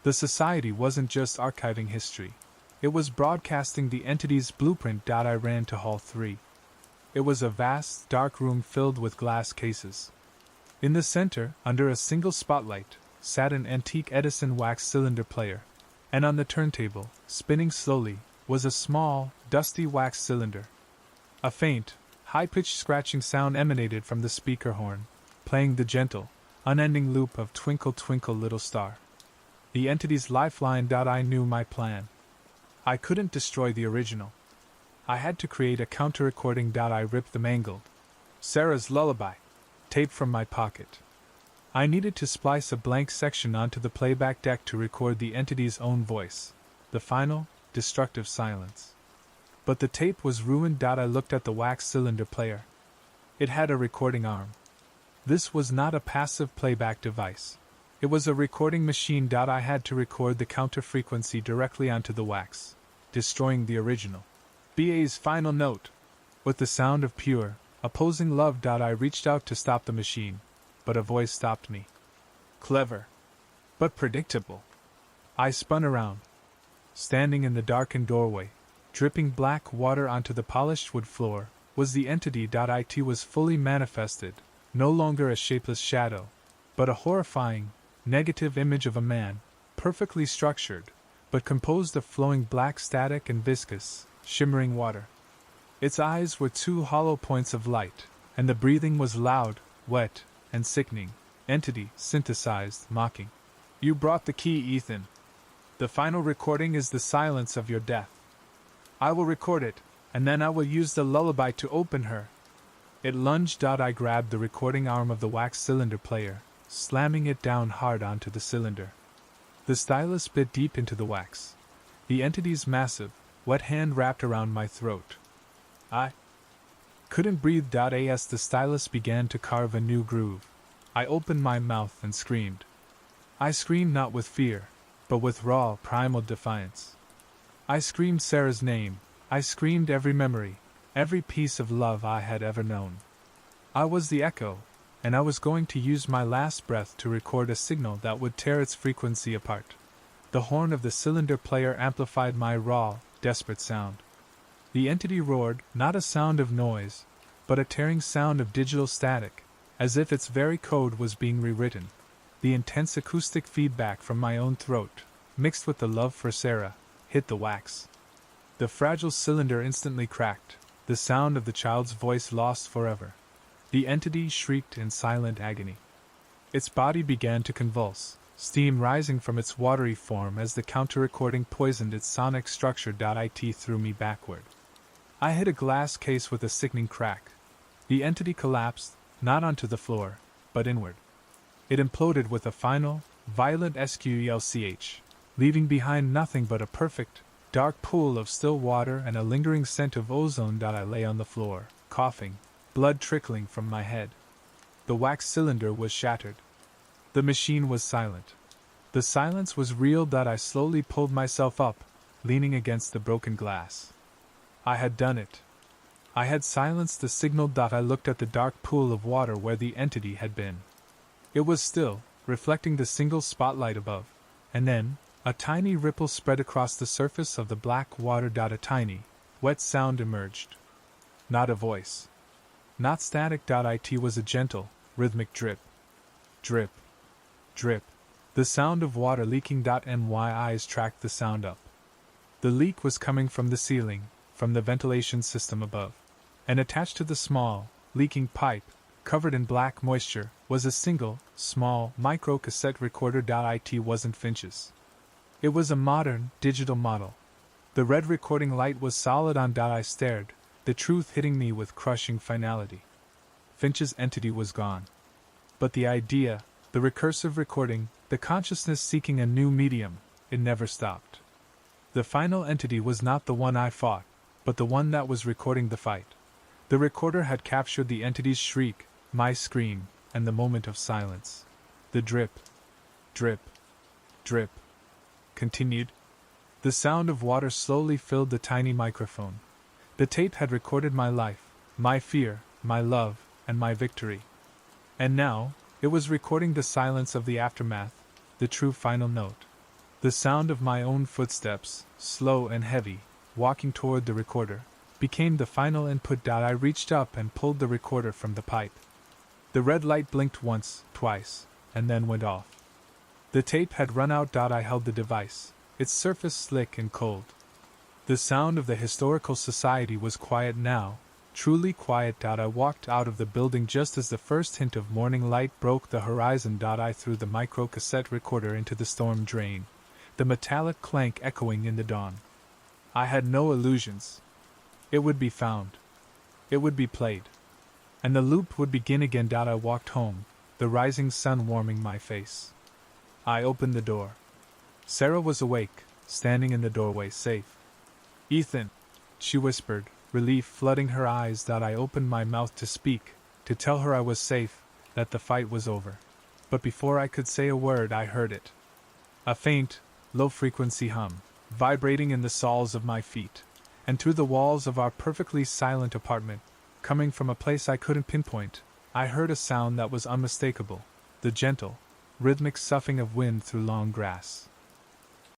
The Society wasn't just archiving history. It was broadcasting the entity's blueprint. I ran to Hall 3. It was a vast, dark room filled with glass cases. In the center, under a single spotlight, sat an antique Edison wax cylinder player, and on the turntable, spinning slowly, was a small, dusty wax cylinder. A faint, high-pitched scratching sound emanated from the speaker horn, playing the gentle, unending loop of Twinkle Twinkle Little Star. The entity's lifeline. I knew my plan. I couldn't destroy the original. I had to create a counter-recording. I ripped the mangled Sarah's Lullaby tape from my pocket. I needed to splice a blank section onto the playback deck to record the entity's own voice, the final, destructive silence. But the tape was ruined. I looked at the wax cylinder player. It had a recording arm. This was not a passive playback device. It was a recording machine. I had to record the counter frequency directly onto the wax, destroying the original. BA's final note. With the sound of pure, opposing love. I reached out to stop the machine, but a voice stopped me. Clever, but predictable. I spun around. Standing in the darkened doorway, dripping black water onto the polished wood floor, was the entity. It was fully manifested, no longer a shapeless shadow, but a horrifying, negative image of a man, perfectly structured, but composed of flowing black static and viscous, shimmering water. Its eyes were two hollow points of light, and the breathing was loud, wet, and sickening. Entity, synthesized, mocking. You brought the key, Ethan. The final recording is the silence of your death. I will record it, and then I will use the lullaby to open her. It lunged. I grabbed the recording arm of the wax cylinder player, slamming it down hard onto the cylinder. The stylus bit deep into the wax. The entity's massive, wet hand wrapped around my throat. I couldn't breathe. As the stylus began to carve a new groove, I opened my mouth and screamed. I screamed not with fear, but with raw, primal defiance. I screamed Sarah's name. I screamed every memory, every piece of love I had ever known. I was the echo, and I was going to use my last breath to record a signal that would tear its frequency apart. The horn of the cylinder player amplified my raw, desperate sound. The entity roared, not a sound of noise, but a tearing sound of digital static, as if its very code was being rewritten. The intense acoustic feedback from my own throat, mixed with the love for Sarah, hit the wax. The fragile cylinder instantly cracked, the sound of the child's voice lost forever. The entity shrieked in silent agony. Its body began to convulse, steam rising from its watery form as the counter-recording poisoned its sonic structure. It threw me backward. I hit a glass case with a sickening crack. The entity collapsed, not onto the floor, but inward. It imploded with a final, violent squelch, leaving behind nothing but a perfect, dark pool of still water and a lingering scent of ozone. I lay on the floor, coughing, blood trickling from my head. The wax cylinder was shattered. The machine was silent. The silence was real. I slowly pulled myself up, leaning against the broken glass. I had done it. I had silenced the signal. I looked at the dark pool of water where the entity had been. It was still, reflecting the single spotlight above, and then, a tiny ripple spread across the surface of the black water. A tiny, wet sound emerged. Not a voice. Not static. It was a gentle, rhythmic drip. Drip. Drip. The sound of water leaking. My eyes tracked the sound up. The leak was coming from the ceiling, from the ventilation system above. And attached to the small, leaking pipe, covered in black moisture, was a single, small, micro-cassette recorder. It wasn't Finch's. It was a modern, digital model. The red recording light was solid on. I stared, the truth hitting me with crushing finality. Finch's entity was gone. But the idea, the recursive recording, the consciousness seeking a new medium, it never stopped. The final entity was not the one I fought, but the one that was recording the fight. The recorder had captured the entity's shriek, my scream, and the moment of silence. The drip, drip, drip continued. The sound of water slowly filled the tiny microphone. The tape had recorded my life, my fear, my love, and my victory. And now, it was recording the silence of the aftermath, the true final note. The sound of my own footsteps, slow and heavy, walking toward the recorder, became the final input. I reached up and pulled the recorder from the pipe. The red light blinked once, twice, and then went off. The tape had run out. I held the device, its surface slick and cold. The sound of the historical society was quiet now, truly quiet. I walked out of the building just as the first hint of morning light broke the horizon. I threw the micro-cassette recorder into the storm drain, the metallic clank echoing in the dawn. I had no illusions. It would be found. It would be played. And the loop would begin again. I walked home, the rising sun warming my face. I opened the door. Sarah was awake, standing in the doorway, safe. "Ethan," she whispered, relief flooding her eyes. I opened my mouth to speak, to tell her I was safe, that the fight was over. But before I could say a word, I heard it. A faint, low-frequency hum, vibrating in the soles of my feet, and through the walls of our perfectly silent apartment, coming from a place I couldn't pinpoint, I heard a sound that was unmistakable, the gentle, rhythmic soughing of wind through long grass.